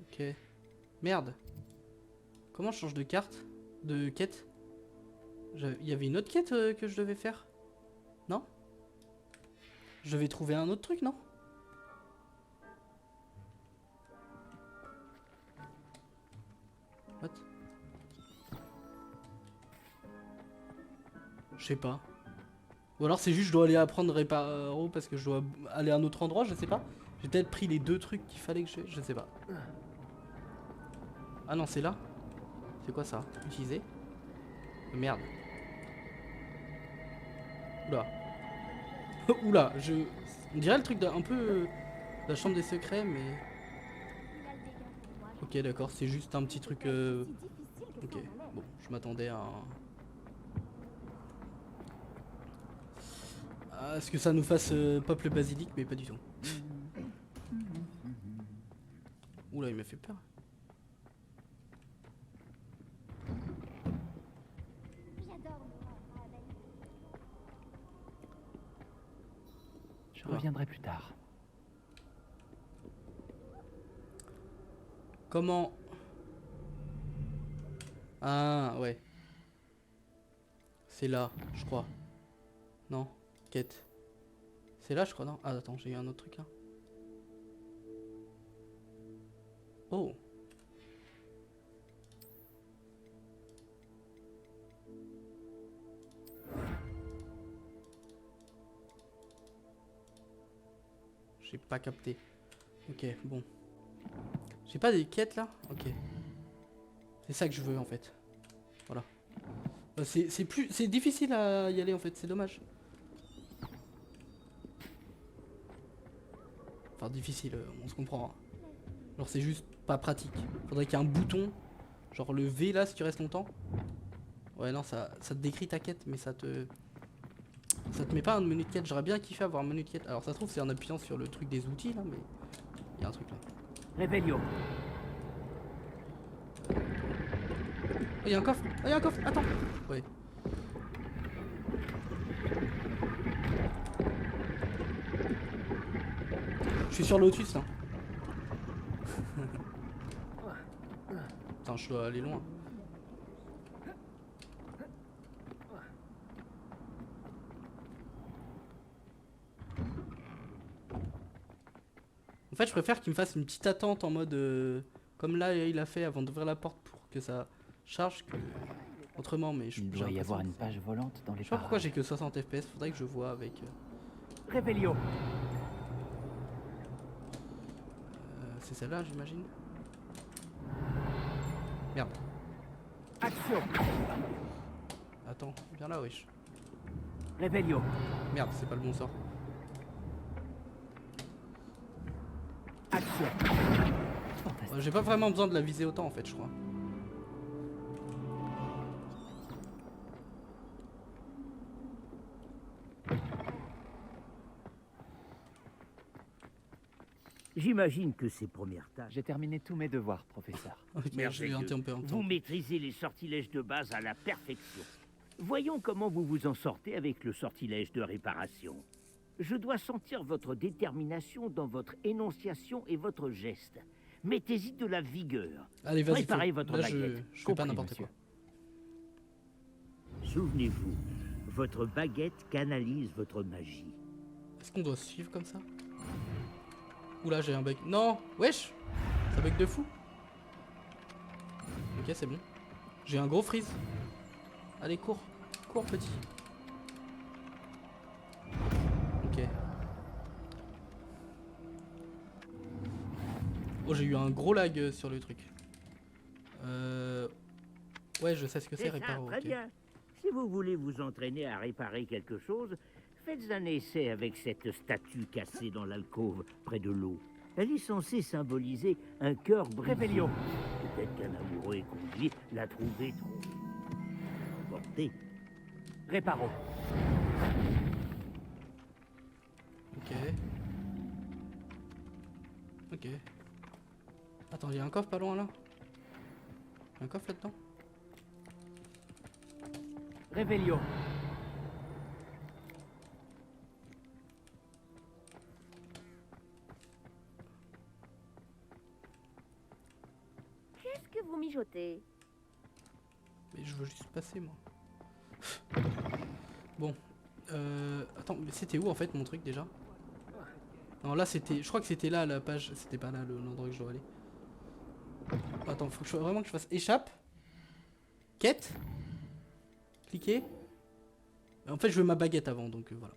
Ok. Merde. Comment je change de carte? De quête? Il y avait une autre quête que je devais faire? Non? Je devais trouver un autre truc, non? What? Je sais pas. Ou alors c'est juste je dois aller apprendre réparo parce que je dois aller à un autre endroit, je sais pas. J'ai peut-être pris les deux trucs qu'il fallait que je sais pas. Ah non, c'est là? C'est quoi ça? Utiliser? Merde. Oula. Oula, on dirait le truc d'un peu... la chambre des secrets, mais... Ok, d'accord, c'est juste un petit truc... Ok, bon, je m'attendais à ce que ça nous fasse pop le basilic, mais pas du tout. Oula, il m'a fait peur. Je reviendrai plus tard. Comment... Ah, ouais. C'est là, je crois. Non, quête. C'est là, je crois, non? Ah, attends, j'ai eu un autre truc là. Oh. J'ai pas capté. Ok, bon. J'ai pas des quêtes là? Ok. C'est ça que je veux en fait. Voilà. C'est difficile à y aller en fait, c'est dommage. Enfin difficile, on se comprend. Hein. Genre c'est juste pas pratique. Faudrait qu'il y ait un bouton. Genre le V là si tu restes longtemps. Ouais non ça te décrit ta quête mais ça te met pas un menu de quête. J'aurais bien kiffé avoir un menu de quête. Alors ça se trouve c'est en appuyant sur le truc des outils là mais il y a un truc là. Réveillon. Oh, y'a un coffre! Oh, y'a un coffre! Attends! Ouais. Je suis sur Lotus là. Putain, je dois aller loin. En fait, je préfère qu'il me fasse une petite attente en mode... comme là, il a fait avant d'ouvrir la porte pour que ça charge que... autrement, mais Il doit y avoir une page volante dans les Je sais pas pourquoi j'ai que 60 FPS, faudrait que je vois avec... Réveillon. C'est celle-là, j'imagine. Merde. Action. Attends, viens là, wesh. Réveillon. Merde, c'est pas le bon sort. Action. J'ai pas vraiment besoin de la viser autant en fait, je crois. J'imagine que ces premières tâches... J'ai terminé tous mes devoirs, professeur. J'ai interrompu en même temps. Vous maîtrisez les sortilèges de base à la perfection. Voyons comment vous vous en sortez avec le sortilège de réparation. Je dois sentir votre détermination dans votre énonciation et votre geste. Mettez-y de la vigueur. Allez, vas-y. Préparez votre Là, baguette. je fais pas Compris, n'importe monsieur. quoi. Souvenez-vous, votre baguette canalise votre magie. Est-ce qu'on doit suivre comme ça? Oula, j'ai un bug. Non, wesh, ça bug de fou. Ok, c'est bon. J'ai un gros freeze. Allez, cours. Cours, petit. Ok. Oh, j'ai eu un gros lag sur le truc. Ouais, je sais ce que c'est, C'est ça, réparo. très ok. bien. Si vous voulez vous entraîner à réparer quelque chose, faites un essai avec cette statue cassée dans l'alcôve près de l'eau. Elle est censée symboliser un cœur brisé. Rébellion. Peut-être qu'un amoureux conduit l'a trouvé trop porté. Réparo. Ok. Ok. Attends, il y a un coffre pas loin là? Un coffre là-dedans? Rébellion. Qu'est-ce que vous mijotez? Mais je veux juste passer moi. Bon. Attends, mais c'était où en fait mon truc déjà? Non là c'était. Je crois que c'était là la page. C'était pas là l'endroit que je dois aller. Attends, faut que vraiment que je fasse échappe. Quête. Cliquer. En fait je veux ma baguette avant donc voilà.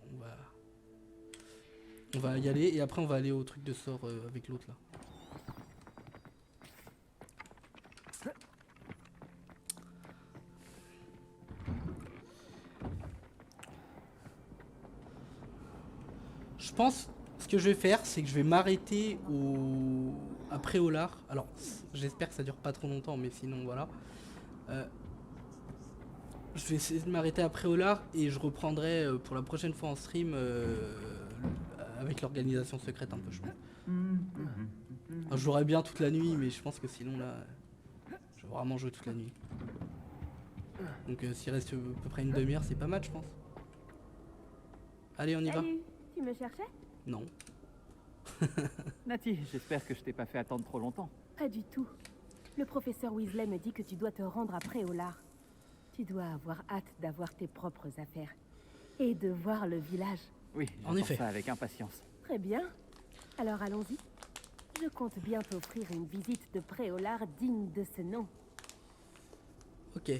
On va y aller et après on va aller au truc de sort avec l'autre là. Je pense, ce que je vais faire, c'est que je vais m'arrêter à Préolard. Alors, j'espère que ça dure pas trop longtemps, mais sinon, voilà. Je vais essayer de m'arrêter à Préolard et je reprendrai pour la prochaine fois en stream avec l'organisation secrète un peu, je pense. Je jouerai bien toute la nuit, mais je pense que sinon, là, je vais vraiment jouer toute la nuit. Donc, s'il reste à peu près une demi-heure, c'est pas mal, je pense. Allez, on y va. Salut, tu me cherchais? Non. Nati, j'espère que je t'ai pas fait attendre trop longtemps. Pas du tout. Le professeur Weasley me dit que tu dois te rendre à Préolard. Tu dois avoir hâte d'avoir tes propres affaires. Et de voir le village. Oui, En j'attends effet. ça avec impatience. Très bien. Alors allons-y. Je compte bien t'offrir une visite de Préolard digne de ce nom. Ok.